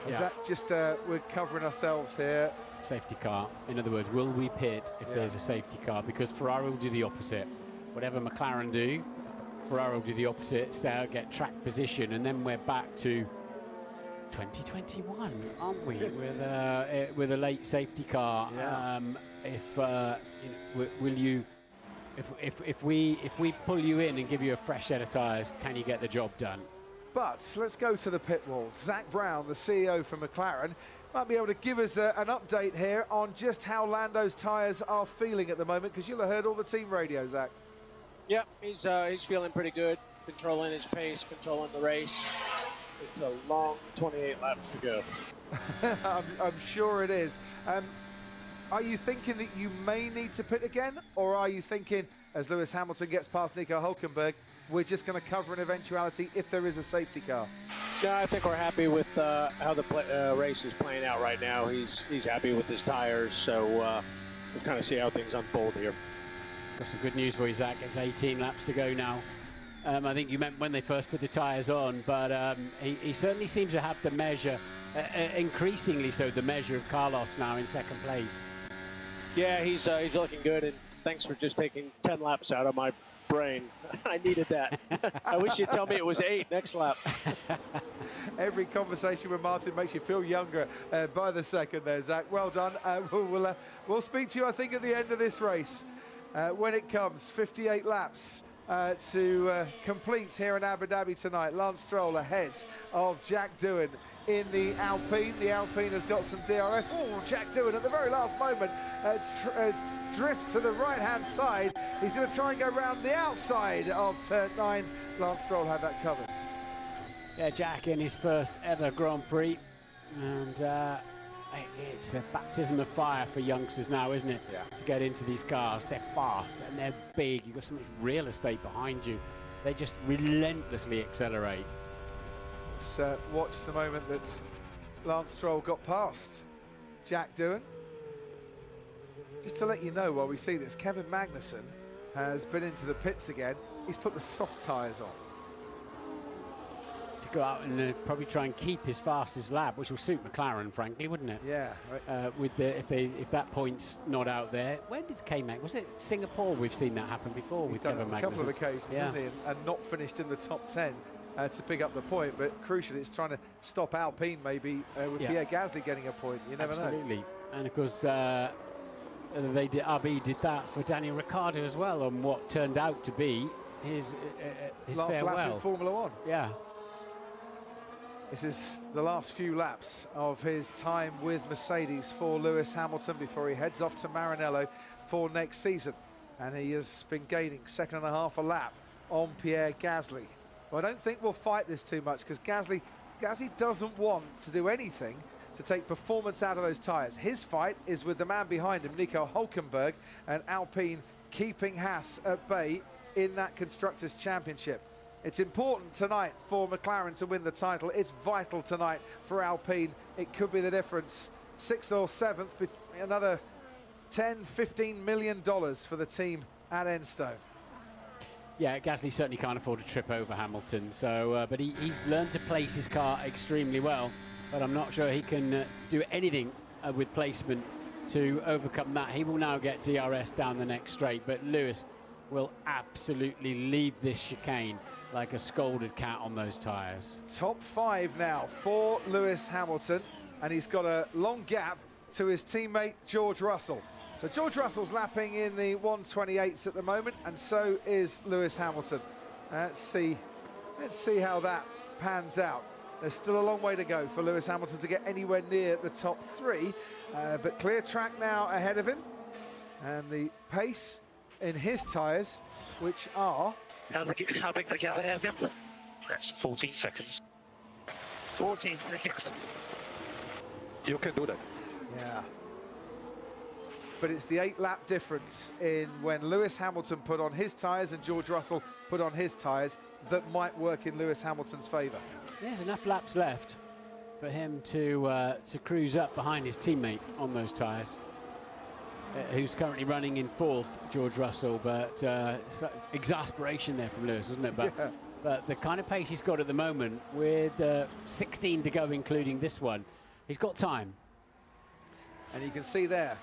Is that just, we're covering ourselves here? Safety car. In other words, will we pit if there's a safety car? Because Ferrari will do the opposite. Whatever McLaren do, Ferrari will do the opposite, stay out, get track position, and then we're back to 2021, aren't we? with a late safety car. Yeah. If we pull you in and give you a fresh set of tyres, can you get the job done? But let's go to the pit wall. Zach Brown, the CEO for McLaren, might be able to give us an update here on just how Lando's tyres are feeling at the moment, because you'll have heard all the team radio, Zach. Yeah, he's feeling pretty good, controlling his pace, controlling the race. It's a long 28 laps to go. I'm sure it is. Are you thinking that you may need to pit again, or are you thinking, as Lewis Hamilton gets past Nico Hülkenberg, we're just going to cover an eventuality if there is a safety car? No, I think we're happy with how the race is playing out right now. He's happy with his tires, so we'll kind of see how things unfold here. Got some good news for you, Zach. It's 18 laps to go now. I think you meant when they first put the tyres on, but he certainly seems to have the measure, increasingly so, the measure of Carlos now in second place. Yeah, he's looking good, and Thanks for just taking 10 laps out of my brain. I needed that. I wish you'd tell me it was 8 next lap. Every conversation with Martin makes you feel younger by the second there, Zach. Well done. We'll speak to you, I think, at the end of this race. When it comes, 58 laps to complete here in Abu Dhabi tonight. Lance Stroll ahead of Jack Doohan in the Alpine. The Alpine has got some DRS. Oh, Jack Doohan at the very last moment drift to the right-hand side. He's going to try and go round the outside of turn 9. Lance Stroll had that covered. Yeah, Jack in his first ever Grand Prix, and it's a baptism of fire for youngsters now, isn't it? Yeah. To get into these cars. They're fast and they're big. You've got so much real estate behind you. They just relentlessly accelerate. Let's watch the moment that Lance Stroll got past Jack Doohan. Just to let you know while we see this, Kevin Magnussen has been into the pits again. He's put the soft tyres on. To go out and probably try and keep his fastest lap, which will suit McLaren, frankly, wouldn't it? Yeah. Right. With the if that point's not out there. When did K-Mag? Was it Singapore? We've seen that happen before with Kevin Magnussen. A couple of occasions, hasn't he? And not finished in the top 10 to pick up the point. But crucially, it's trying to stop Alpine maybe with Pierre Gasly getting a point. You never know. Absolutely. And of course, RB did that for Daniel Ricciardo as well on what turned out to be his last farewell. lap in Formula One. Yeah. This is the last few laps of his time with Mercedes for Lewis Hamilton before he heads off to Maranello for next season. And he has been gaining 2.5 a lap on Pierre Gasly. Well, I don't think we'll fight this too much because Gasly doesn't want to do anything to take performance out of those tyres. His fight is with the man behind him, Nico Hülkenberg, and Alpine keeping Haas at bay in that Constructors' Championship. It's important tonight for McLaren to win the title. It's vital tonight for Alpine. It could be the difference. 6th or 7th, another $10–15 million for the team at Enstone. Yeah, Gasly certainly can't afford to trip over Hamilton. So, but he's learned to place his car extremely well. But I'm not sure he can do anything with placement to overcome that. He will now get DRS down the next straight, but Lewis will absolutely leave this chicane like a scolded cat on those tyres. Top 5 now for Lewis Hamilton, and he's got a long gap to his teammate George Russell. So George Russell's lapping in the 128s at the moment, and so is Lewis Hamilton. Let's see how that pans out. There's still a long way to go for Lewis Hamilton to get anywhere near the top 3, but clear track now ahead of him, and the pace in his tyres, which are... How big's the gap ahead of him? That's 14 seconds. 14 seconds. You can do that. Yeah. But it's the 8-lap difference in when Lewis Hamilton put on his tyres and George Russell put on his tyres that might work in Lewis Hamilton's favour. There's enough laps left for him to cruise up behind his teammate on those tyres, who's currently running in 4th, George Russell. But exasperation there from Lewis, wasn't it? But, yeah. But the kind of pace he's got at the moment, with 16 to go, including this one, he's got time. And you can see there,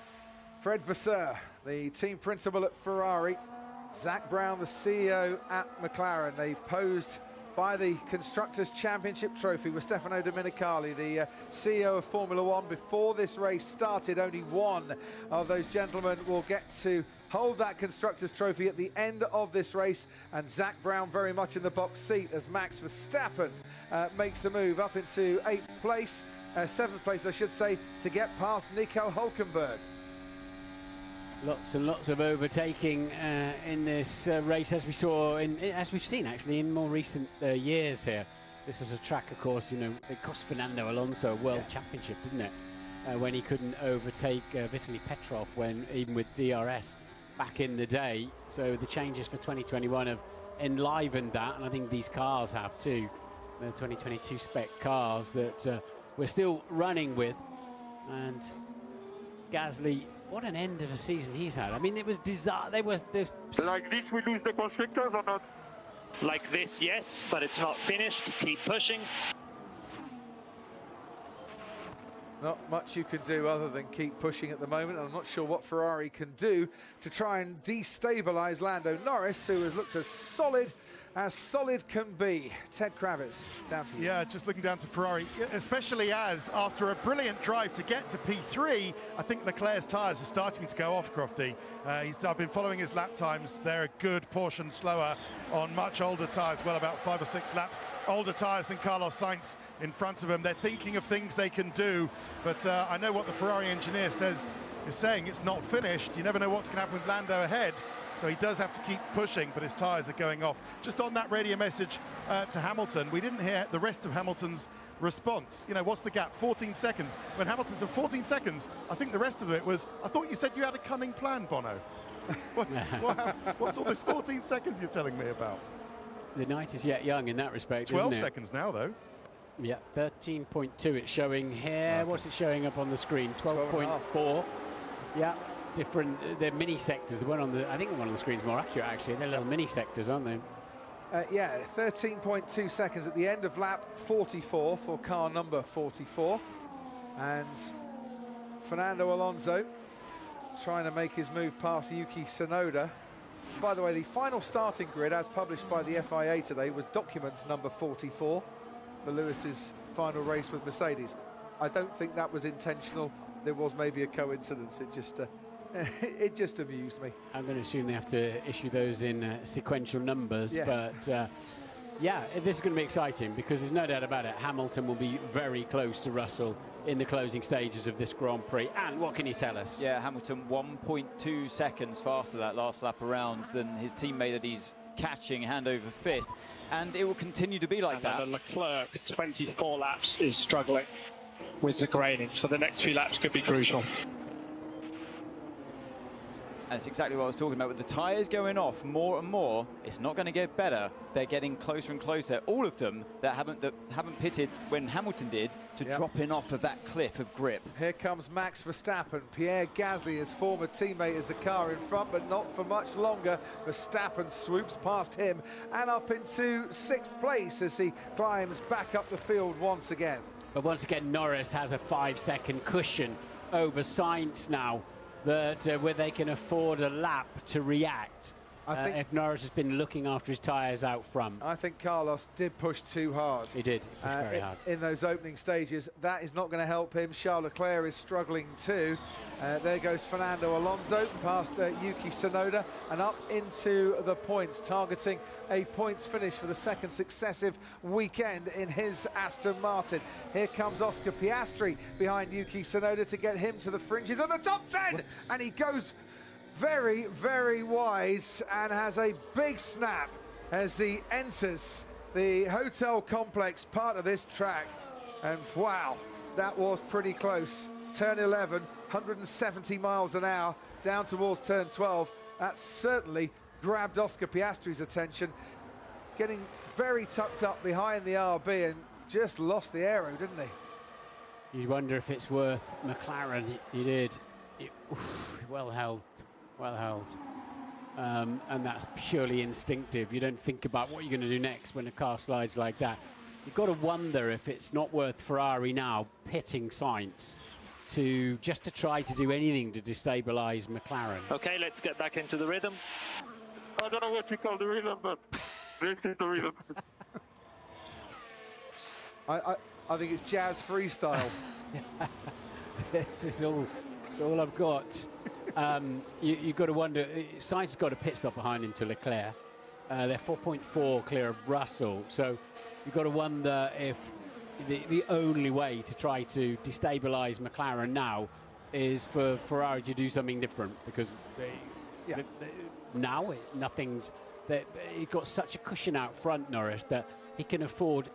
Fred Vasseur, the team principal at Ferrari, Zach Brown, the CEO at McLaren. They posed by the Constructors' Championship trophy with Stefano Domenicali, the CEO of Formula One. Before this race started, only one of those gentlemen will get to hold that Constructors' trophy at the end of this race, and Zach Brown very much in the box seat as Max Verstappen makes a move up into 8th place, 7th place I should say, to get past Nico Hülkenberg. Lots and lots of overtaking in this race, as we saw, as we've seen actually in more recent years here. This was a track, of course, you know, it cost Fernando Alonso a world championship, didn't it? When he couldn't overtake Vitaly Petrov, when even with DRS back in the day. So the changes for 2021 have enlivened that, and I think these cars have too. The 2022 spec cars that we're still running with, and Gasly. What an end of a season he's had. I mean, it was disaster. Like this, we lose the constructors or not? Like this, yes, but it's not finished. Keep pushing. Not much you can do other than keep pushing at the moment. I'm not sure what Ferrari can do to try and destabilise Lando Norris, who has looked as solid can be. Ted Kravitz, down to you. Yeah, just looking down to Ferrari, especially as after a brilliant drive to get to P3, I think Leclerc's tyres are starting to go off, Crofty. I've been following his lap times. They're a good portion slower on much older tyres, well, about 5 or 6 laps older tyres than Carlos Sainz in front of him. They're thinking of things they can do, but I know what the Ferrari engineer is saying. It's not finished. You never know what's going to happen with Lando ahead. So he does have to keep pushing, but his tyres are going off. Just on that radio message to Hamilton, we didn't hear the rest of Hamilton's response. You know, what's the gap? 14 seconds. When Hamilton said 14 seconds, I think the rest of it was, I thought you said you had a cunning plan, Bono. What's all this 14 seconds you're telling me about? The night is yet young in that respect, it's 12 isn't it? seconds now, though. Yeah, 13.2 it's showing here. Okay. What's it showing up on the screen? 12.4. Yeah. Different, they're mini sectors. The one on the, I think the one on the screen is more accurate actually. They're little mini sectors, aren't they? Yeah, 13.2 seconds at the end of lap 44 for car number 44, and Fernando Alonso trying to make his move past Yuki Tsunoda. By the way, the final starting grid, as published by the FIA today, was documents number 44 for Lewis's final race with Mercedes. I don't think that was intentional. There was maybe a coincidence. It just amused me. I'm going to assume they have to issue those in sequential numbers, yes. But yeah, this is going to be exciting because there's no doubt about it. Hamilton will be very close to Russell in the closing stages of this Grand Prix. And what can you tell us? Yeah, Hamilton 1.2 seconds faster that last lap around than his teammate that he's catching hand over fist. And it will continue to be like that. And Leclerc, 24 laps, is struggling with the graining, so the next few laps could be crucial. That's exactly what I was talking about. With the tyres going off more and more, it's not going to get better. They're getting closer and closer. All of them that haven't pitted when Hamilton did, to dropping off of that cliff of grip. Here comes Max Verstappen. Pierre Gasly, his former teammate, is the car in front, but not for much longer. Verstappen swoops past him and up into 6th place as he climbs back up the field once again. But once again, Norris has a 5-second cushion over Sainz now, that where they can afford a lap to react. I think if Norris has been looking after his tyres out front. I think Carlos did push too hard. He did. He pushed very hard. In those opening stages. That is not going to help him. Charles Leclerc is struggling too. There goes Fernando Alonso past Yuki Tsunoda and up into the points, targeting a points finish for the 2nd successive weekend in his Aston Martin. Here comes Oscar Piastri behind Yuki Tsunoda to get him to the fringes of the top 10. Whoops. And he goes very, very wide and has a big snap as he enters the hotel complex part of this track. And wow, that was pretty close. Turn 11, 170 miles an hour down towards turn 12. That certainly grabbed Oscar Piastri's attention, getting very tucked up behind the RB and just lost the aero, didn't he? You wonder if it's worth McLaren. He did. Well held. Well held. And that's purely instinctive. You don't think about what you're going to do next when a car slides like that. You've got to wonder if it's not worth Ferrari now pitting Sainz to try to do anything to destabilise McLaren. Okay, let's get back into the rhythm. I don't know what you call the rhythm, but this is the rhythm. I think it's jazz freestyle. This is all. It's all I've got. You've got to wonder. Sainz has got a pit stop behind him to Leclerc. They're 4.4 clear of Russell. So you've got to wonder if the only way to try to destabilise McLaren now is for Ferrari to do something different, because he's got such a cushion out front, Norris, that he can afford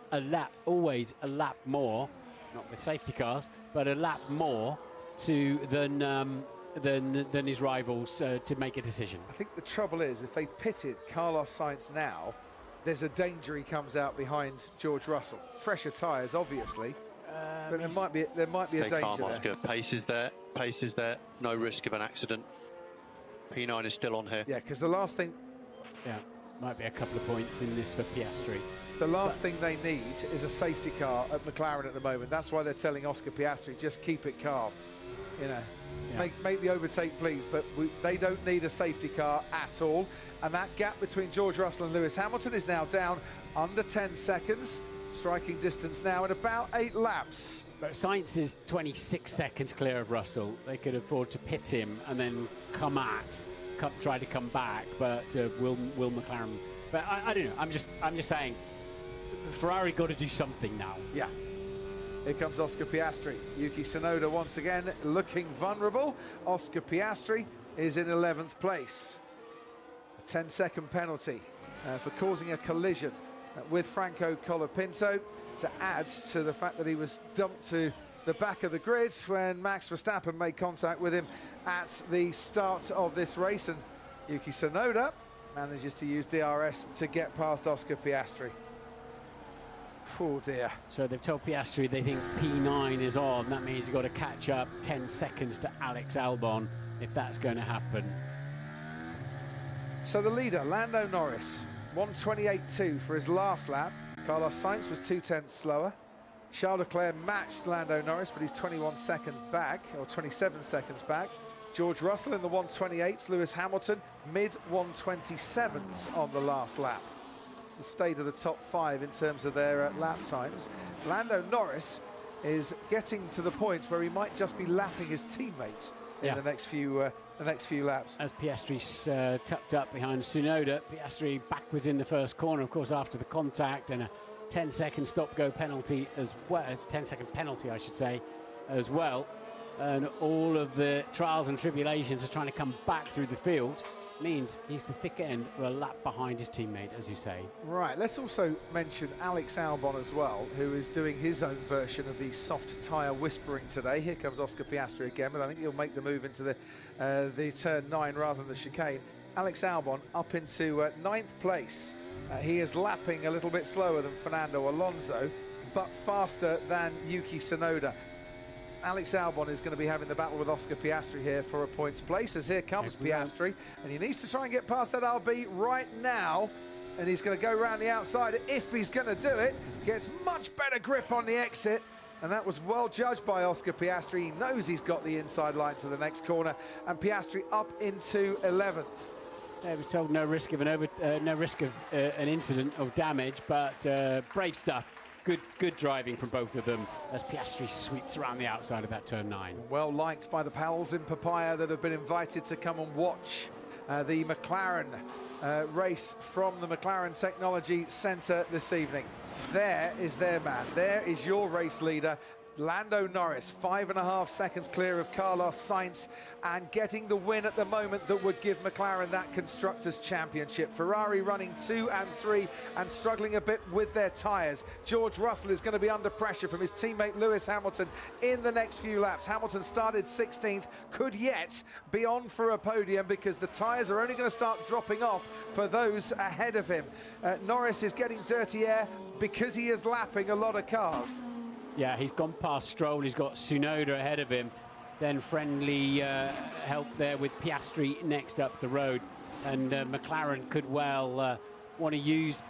always a lap more, not with safety cars, but a lap more than his rivals to make a decision. I think the trouble is, if they pitted Carlos Sainz now, there's a danger he comes out behind George Russell. Fresher tyres, obviously, but there might be a danger there. Pace is there. No risk of an accident. P9 is still on here. Yeah, because the last thing... Yeah, might be a couple of points in this for Piastri. The last thing they need is a safety car at McLaren at the moment. That's why they're telling Oscar Piastri, just keep it calm. You know, make the overtake, please. But they don't need a safety car at all. And that gap between George Russell and Lewis Hamilton is now down under 10 seconds. Striking distance now at about 8 laps. But Sainz is 26 seconds clear of Russell. They could afford to pit him and then try to come back. But will McLaren? But I don't know. I'm just saying, Ferrari got to do something now. Yeah. Here comes Oscar Piastri. Yuki Tsunoda once again looking vulnerable. Oscar Piastri is in 11th place. A 10-second penalty for causing a collision with Franco Colapinto, to add to the fact that he was dumped to the back of the grid when Max Verstappen made contact with him at the start of this race, and Yuki Tsunoda manages to use DRS to get past Oscar Piastri. Oh dear. So they've told Piastri they think P9 is on. That means he's got to catch up 10 seconds to Alex Albon if that's going to happen. So the leader, Lando Norris, 1:28.2 for his last lap. Carlos Sainz was 0.2 slower. Charles Leclerc matched Lando Norris, but he's 21 seconds back, or 27 seconds back. George Russell in the 1:28s, Lewis Hamilton mid-1:27s on the last lap. It's the state of the top 5 in terms of their lap times. Lando Norris is getting to the point where he might just be lapping his teammates in the next few laps. As Piastri's tucked up behind Tsunoda, Piastri backwards in the first corner, of course, after the contact, and a 10-second stop-go penalty as well. It's a 10-second penalty, I should say, as well. And all of the trials and tribulations of trying to come back through the field means he's the thick end of a lap behind his teammate, as you say. Right, let's also mention Alex Albon as well, who is doing his own version of the soft tyre whispering today. Here comes Oscar Piastri again, but I think he'll make the move into the turn 9 rather than the chicane. Alex Albon up into 9th place. He is lapping a little bit slower than Fernando Alonso, but faster than Yuki Tsunoda. Alex Albon is going to be having the battle with Oscar Piastri here for a points place, as here comes Piastri, and he needs to try and get past that RB right now, and he's going to go around the outside if he's going to do it. Gets much better grip on the exit, and that was well judged by Oscar Piastri. He knows he's got the inside line to the next corner, and Piastri up into 11th. Yeah, he was told no risk of an incident of damage, but brave stuff. Good driving from both of them as Piastri sweeps around the outside of that turn 9. Well liked by the pals in Papaya that have been invited to come and watch the McLaren race from the McLaren Technology Centre this evening. There is their man. There is your race leader, Lando Norris, 5.5 seconds clear of Carlos Sainz, and getting the win at the moment that would give McLaren that Constructors' Championship. Ferrari running 2 and 3 and struggling a bit with their tyres. George Russell is going to be under pressure from his teammate Lewis Hamilton in the next few laps. Hamilton started 16th, could yet be on for a podium because the tyres are only going to start dropping off for those ahead of him. Norris is getting dirty air because he is lapping a lot of cars. Yeah, he's gone past Stroll, he's got Tsunoda ahead of him, then friendly help there with Piastri next up the road, and McLaren could well want to use...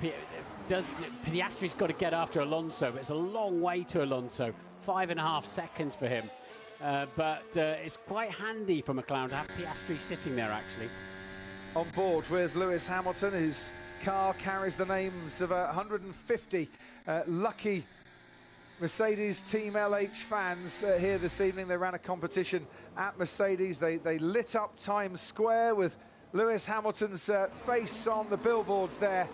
Piastri's got to get after Alonso, but it's a long way to Alonso, 5.5 seconds for him, but it's quite handy for McLaren to have Piastri sitting there, actually. On board with Lewis Hamilton, whose car carries the names of 150 lucky Mercedes Team LH fans here this evening. They ran a competition at Mercedes. They lit up Times Square with Lewis Hamilton's face on the billboards there.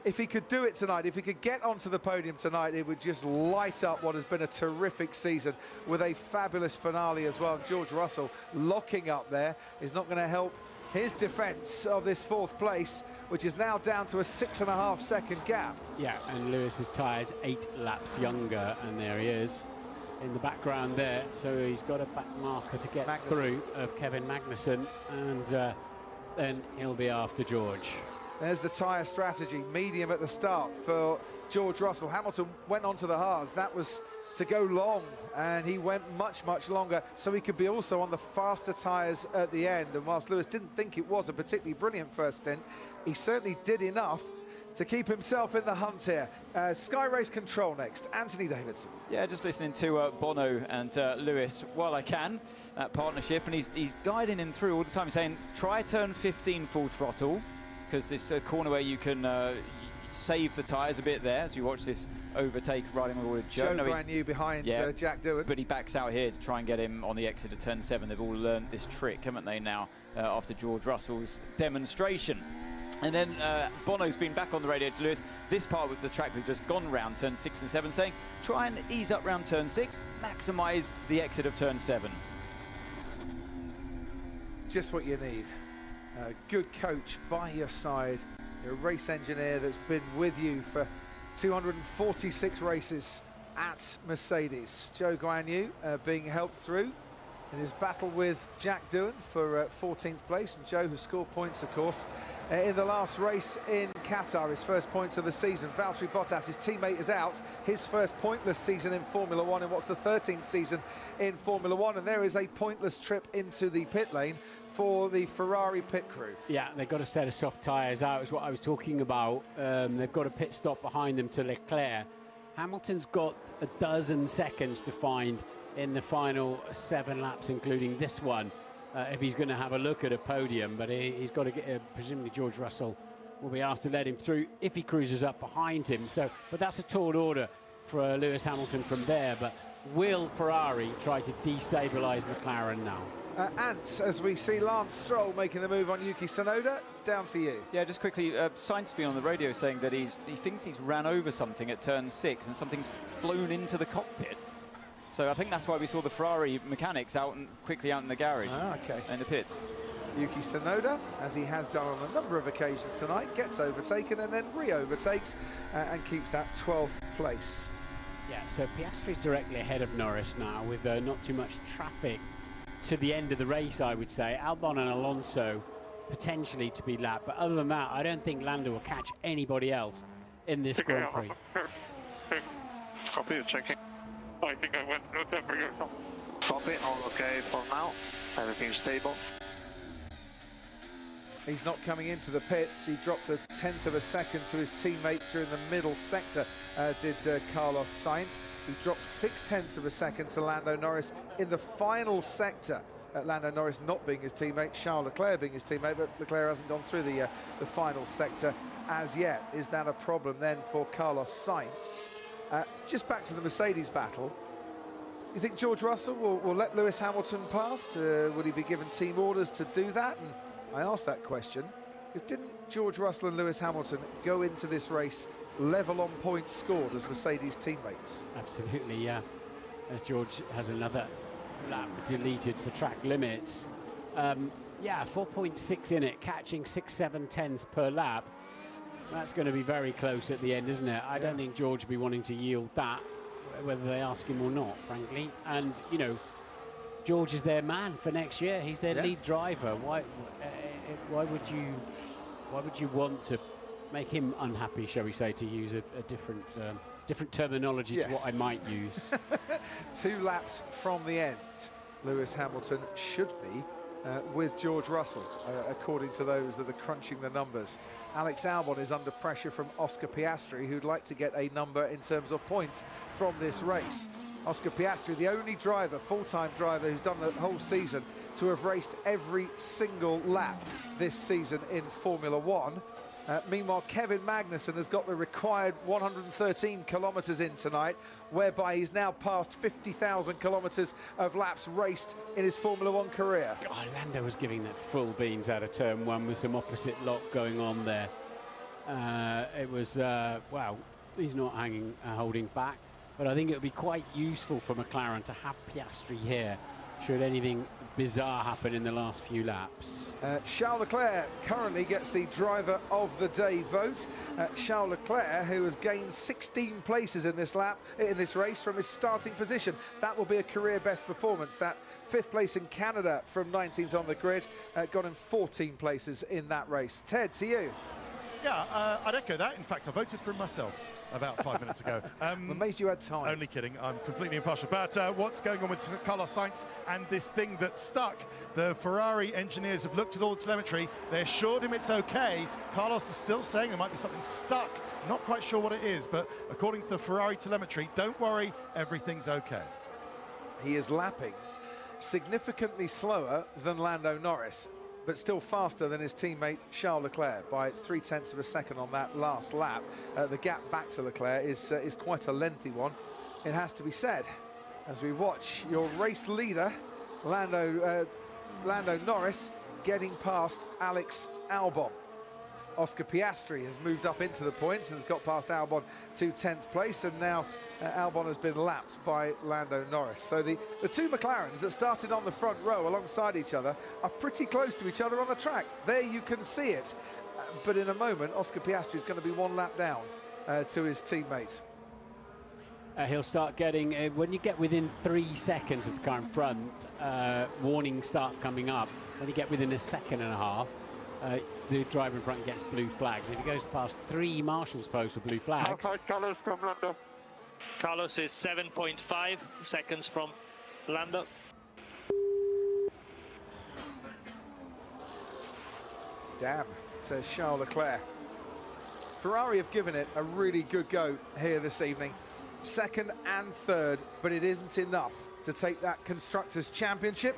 If he could do it tonight, if he could get onto the podium tonight, it would just light up what has been a terrific season with a fabulous finale as well. George Russell locking up there is not going to help his defence of this 4th place, which is now down to a 6.5 second gap. Yeah, and Lewis's tyres 8 laps younger, and there he is in the background there. So he's got a back marker to get through of Kevin Magnussen, and then he'll be after George. There's the tyre strategy, medium at the start for George Russell. Hamilton went on to the hards. That was to go long, and he went much longer, so he could be also on the faster tyres at the end. And whilst Lewis didn't think it was a particularly brilliant first stint, he certainly did enough to keep himself in the hunt here. Sky Race Control next. Anthony Davidson. Yeah, just listening to Bono and Lewis while I can, that partnership, and he's guiding him through all the time, saying, try turn 15 full throttle, because this corner where you can save the tyres a bit there as you watch this overtake riding on with Joe. Brand new behind Jack Doohan. But he backs out here to try and get him on the exit of turn 7. They've all learned this trick, haven't they, now, after George Russell's demonstration. And then Bono's been back on the radio to Lewis. This part with the track we've just gone round turn 6 and 7, saying try and ease up round turn 6, maximise the exit of turn 7. Just what you need. A good coach by your side. You're a race engineer that's been with you for 246 races at Mercedes. Zhou Guanyu being helped through in his battle with Jack Doohan for 14th place, and Zhou, who scored points, of course, in the last race in Qatar, his first points of the season. Valtteri Bottas, his teammate, is out. His first pointless season in Formula One in what's the 13th season in Formula One, and there is a pointless trip into the pit lane for the Ferrari pit crew. Yeah, they've got a set of soft tyres out, is what I was talking about. They've got a pit stop behind them to Leclerc. Hamilton's got a dozen seconds to find in the final 7 laps, including this one, if he's going to have a look at a podium. But he's got to get, presumably George Russell will be asked to let him through if he cruises up behind him. But that's a tall order for Lewis Hamilton from there. But will Ferrari try to destabilise McLaren now? Ant, as we see Lance Stroll making the move on Yuki Tsunoda, down to you. Yeah, just quickly, Sainz been on the radio saying that he thinks he's ran over something at turn 6 and something's flown into the cockpit. So I think that's why we saw the Ferrari mechanics quickly out in the garage, in the pits. Yuki Tsunoda, as he has done on a number of occasions tonight, gets overtaken and then re-overtakes and keeps that 12th place. Yeah, so Piastri's directly ahead of Norris now with not too much traffic to the end of the race, I would say. Albon and Alonso potentially to be lapped, but other than that, I don't think Lando will catch anybody else in this Grand Prix. Copy, checking. I think I went through every Copy, all okay for now. Everything's stable. He's not coming into the pits. He dropped a 10th of a second to his teammate during the middle sector, did Carlos Sainz. He dropped 0.6 of a second to Lando Norris in the final sector. Lando Norris not being his teammate, Charles Leclerc being his teammate, but Leclerc hasn't gone through the final sector as yet. Is that a problem then for Carlos Sainz? Just back to the Mercedes battle. You think George Russell will let Lewis Hamilton past? Would he be given team orders to do that? And I asked that question because didn't George Russell and Lewis Hamilton go into this race level on points scored as Mercedes teammates? Absolutely, yeah. George has another lap deleted for track limits. Yeah, 4.6 in it, catching 6-7 tenths per lap. That's going to be very close at the end, isn't it? I don't think George will be wanting to yield that, whether they ask him or not, frankly. And, you know, George is their man for next year. He's their lead driver. Why would you want to make him unhappy, shall we say, to use a different terminology to what I might use? 2 laps from the end, Lewis Hamilton should be with George Russell, according to those that are crunching the numbers. Alex Albon is under pressure from Oscar Piastri, who'd like to get a number in terms of points from this race. Oscar Piastri, the only driver, full-time driver, who's done the whole season to have raced every single lap this season in Formula One. Meanwhile, Kevin Magnussen has got the required 113 kilometres in tonight, whereby he's now passed 50,000 kilometres of laps raced in his Formula One career. Oh, Lando was giving that full beans out of turn 1 with some opposite lock going on there. It was, wow, he's not holding back. But I think it would be quite useful for McLaren to have Piastri here should anything bizarre happen in the last few laps. Charles Leclerc currently gets the driver of the day vote. Charles Leclerc, who has gained 16 places in this race from his starting position. That will be a career best performance. That 5th place in Canada from 19th on the grid got him 14 places in that race. Ted, to you. Yeah, I'd echo that. In fact, I voted for him myself about 5 minutes ago. I'm amazed you had time. Only kidding. I'm completely impartial. But what's going on with Carlos Sainz and this thing that stuck? The Ferrari engineers have looked at all the telemetry. They assured him it's okay. Carlos is still saying there might be something stuck. Not quite sure what it is, but according to the Ferrari telemetry, don't worry, everything's okay. He is lapping significantly slower than Lando Norris, but still faster than his teammate Charles Leclerc by 0.3 of a second on that last lap. The gap back to Leclerc is quite a lengthy one, it has to be said, as we watch your race leader, Lando Norris, getting past Alex Albon. Oscar Piastri has moved up into the points and has got past Albon to 10th place, and now Albon has been lapped by Lando Norris. So the two McLarens that started on the front row alongside each other are pretty close to each other on the track. There you can see it. But in a moment, Oscar Piastri is going to be one lap down to his teammate. He'll start getting, when you get within 3 seconds of the car in front, warnings start coming up. When you get within a second and a half, the driver in front gets blue flags. If he goes past 3 marshals posts with blue flags. How fast Carlos from Lando? Carlos is 7.5 seconds from Lando. Damn, says Charles Leclerc. Ferrari have given it a really good go here this evening. 2nd and 3rd, but it isn't enough to take that Constructors' Championship.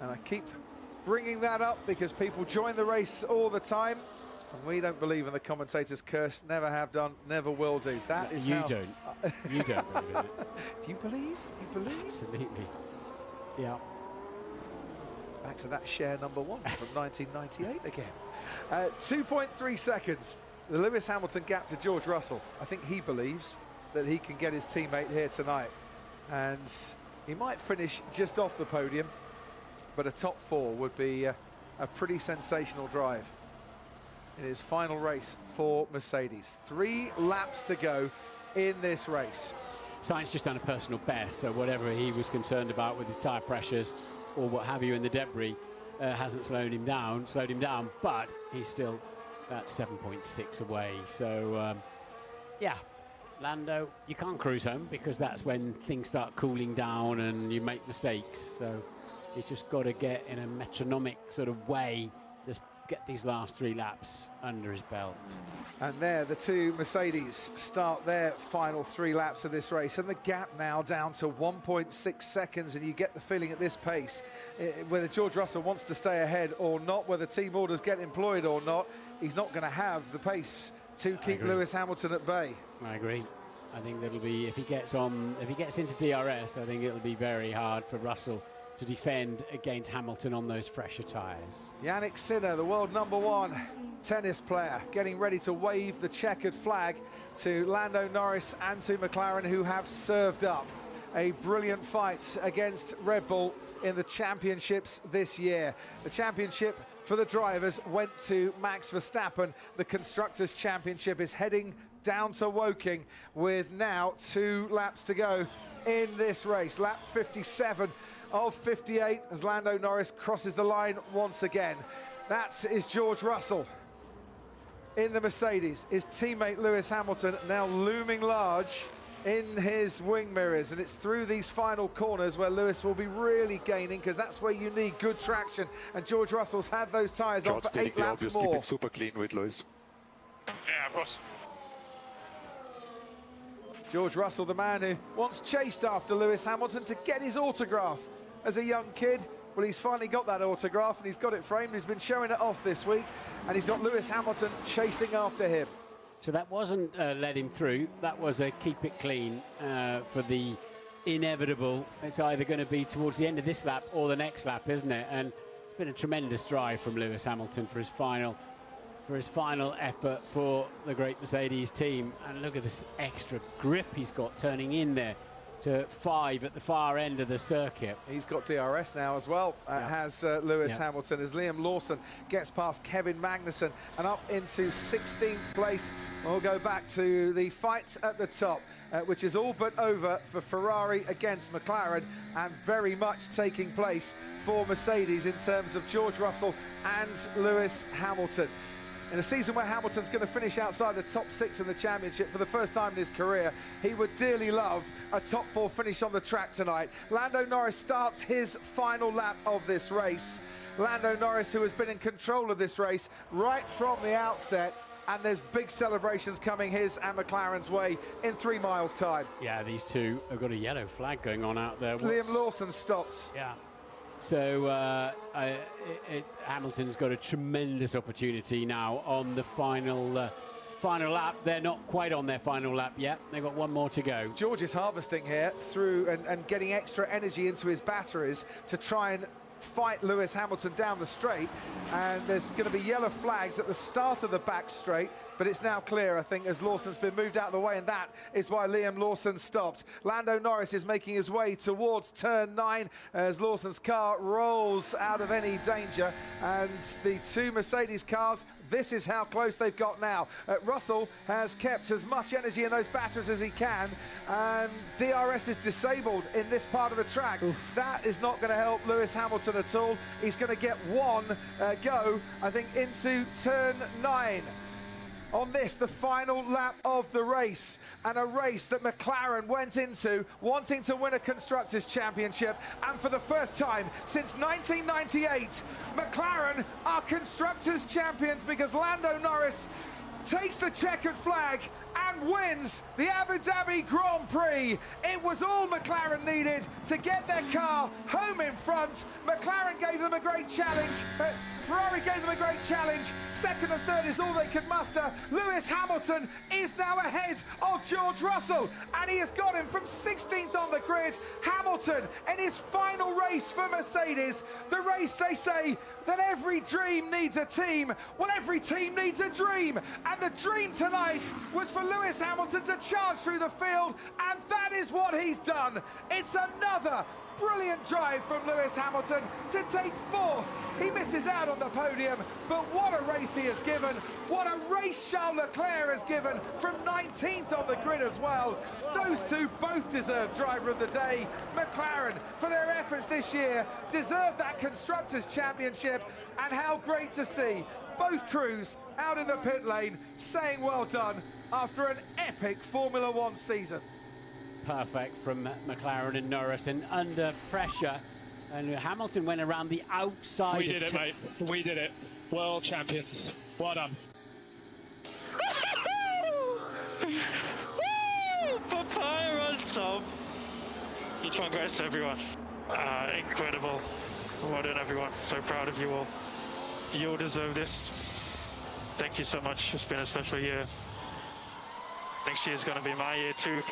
And I keep bringing that up because people join the race all the time, and we don't believe in the commentator's curse. Never have done, never will do. That is you how... don't. You don't believe in it. Do you believe? Do you believe? Absolutely. Yeah. Back to that share number 1 from 1998 again. 2.3 seconds. The Lewis Hamilton gap to George Russell. I think he believes that he can get his teammate here tonight, and he might finish just off the podium, but a top 4 would be a pretty sensational drive in his final race for Mercedes. 3 laps to go in this race. Sainz just done a personal best, so whatever he was concerned about with his tyre pressures or what have you in the debris hasn't slowed him down, but he's still about 7.6 away. So, yeah, Lando, you can't cruise home because that's when things start cooling down and you make mistakes. So he's just got to get in a metronomic sort of way, just get these last 3 laps under his belt. And there, the two Mercedes start their final 3 laps of this race, and the gap now down to 1.6 seconds, and you get the feeling at this pace, whether George Russell wants to stay ahead or not, whether team orders get employed or not, he's not going to have the pace to keep Lewis Hamilton at bay. I agree. I think that'll be, if he gets into DRS, I think it'll be very hard for Russell to defend against Hamilton on those fresher tyres. Yannick Sinner, the world #1 tennis player, getting ready to wave the checkered flag to Lando Norris and to McLaren, who have served up a brilliant fight against Red Bull in the championships this year. The championship for the drivers went to Max Verstappen. The Constructors' Championship is heading down to Woking with now 2 laps to go in this race. Lap 57 of 58 as Lando Norris crosses the line once again. That is George Russell in the Mercedes. His teammate Lewis Hamilton now looming large in his wing mirrors, and it's through these final corners where Lewis will be really gaining, because that's where you need good traction, and George Russell's had those tyres on for 8 laps more. Keep it super clean with Lewis. Yeah, of course. George Russell, the man who once chased after Lewis Hamilton to get his autograph as a young kid. Well, he's finally got that autograph and he's got it framed. He's been showing it off this week, and he's got Lewis Hamilton chasing after him. So that wasn't let him through. That was a keep it clean for the inevitable. It's either going to be towards the end of this lap or the next lap, isn't it? And it's been a tremendous drive from Lewis Hamilton for his final effort for the great Mercedes team. And look at this extra grip he's got turning in there to 5 at the far end of the circuit. He's got DRS now as well, has Lewis Hamilton, as Liam Lawson gets past Kevin Magnussen and up into 16th place. We'll go back to the fight at the top, which is all but over for Ferrari against McLaren, and very much taking place for Mercedes in terms of George Russell and Lewis Hamilton. In a season where Hamilton's going to finish outside the top 6 in the championship for the first time in his career, he would dearly love a top 4 finish on the track tonight. Lando Norris starts his final lap of this race. Lando Norris, who has been in control of this race right from the outset, and there's big celebrations coming his and McLaren's way in 3 miles' time. Yeah, these two have got a yellow flag going on out there. Liam Lawson stops. Yeah. So Hamilton's got a tremendous opportunity now on the final lap. They're not quite on their final lap yet. They've got one more to go. George is harvesting here through and getting extra energy into his batteries to try and fight Lewis Hamilton down the straight, and there's going to be yellow flags at the start of the back straight, but it's now clear, I think, as Lawson's been moved out of the way, and that is why Liam Lawson stopped. Lando Norris is making his way towards turn 9 as Lawson's car rolls out of any danger, and the 2 Mercedes cars, this is how close they've got now. Russell has kept as much energy in those batteries as he can, and DRS is disabled in this part of the track. Oof. That is not going to help Lewis Hamilton at all. He's going to get one go, I think, into turn 9. On this, the final lap of the race, and a race that McLaren went into wanting to win a Constructors' Championship, and for the first time since 1998, McLaren are Constructors' Champions because Lando Norris takes the checkered flag and wins the Abu Dhabi Grand Prix. It was all McLaren needed to get their car home in front. McLaren gave them a great challenge. Ferrari gave them a great challenge. Second and third is all they could muster. Lewis Hamilton is now ahead of George Russell, and he has got him from 16th on the grid. Hamilton in his final race for Mercedes. The race, they say, that every dream needs a team. Well, every team needs a dream, and the dream tonight was for Lewis Hamilton to charge through the field, and that is what he's done. It's another brilliant drive from Lewis Hamilton to take 4th. He misses out on the podium, but what a race he has given. What a race Charles Leclerc has given from 19th on the grid as well. Those two both deserve Driver of the Day. McLaren, for their efforts this year, deserve that Constructors' Championship, and how great to see both crews out in the pit lane saying well done after an epic Formula One season. Perfect from McLaren and Norris, and under pressure, and Hamilton went around the outside. We did it, mate. We did it. World champions. Well done. Papaya on top. Congrats to everyone. Incredible. Well done, everyone. So proud of you all. You all deserve this. Thank you so much. It's been a special year. Next year is going to be my year too.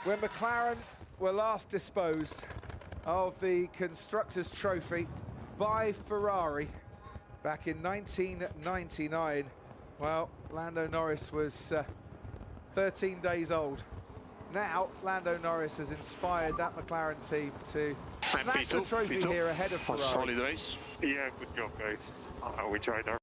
When McLaren were last disposed of the Constructors' Trophy by Ferrari back in 1999, well, Lando Norris was 13 days old. Now, Lando Norris has inspired that McLaren team to snatch the trophy here ahead of Ferrari. Solid race. Yeah, good job, guys. We tried our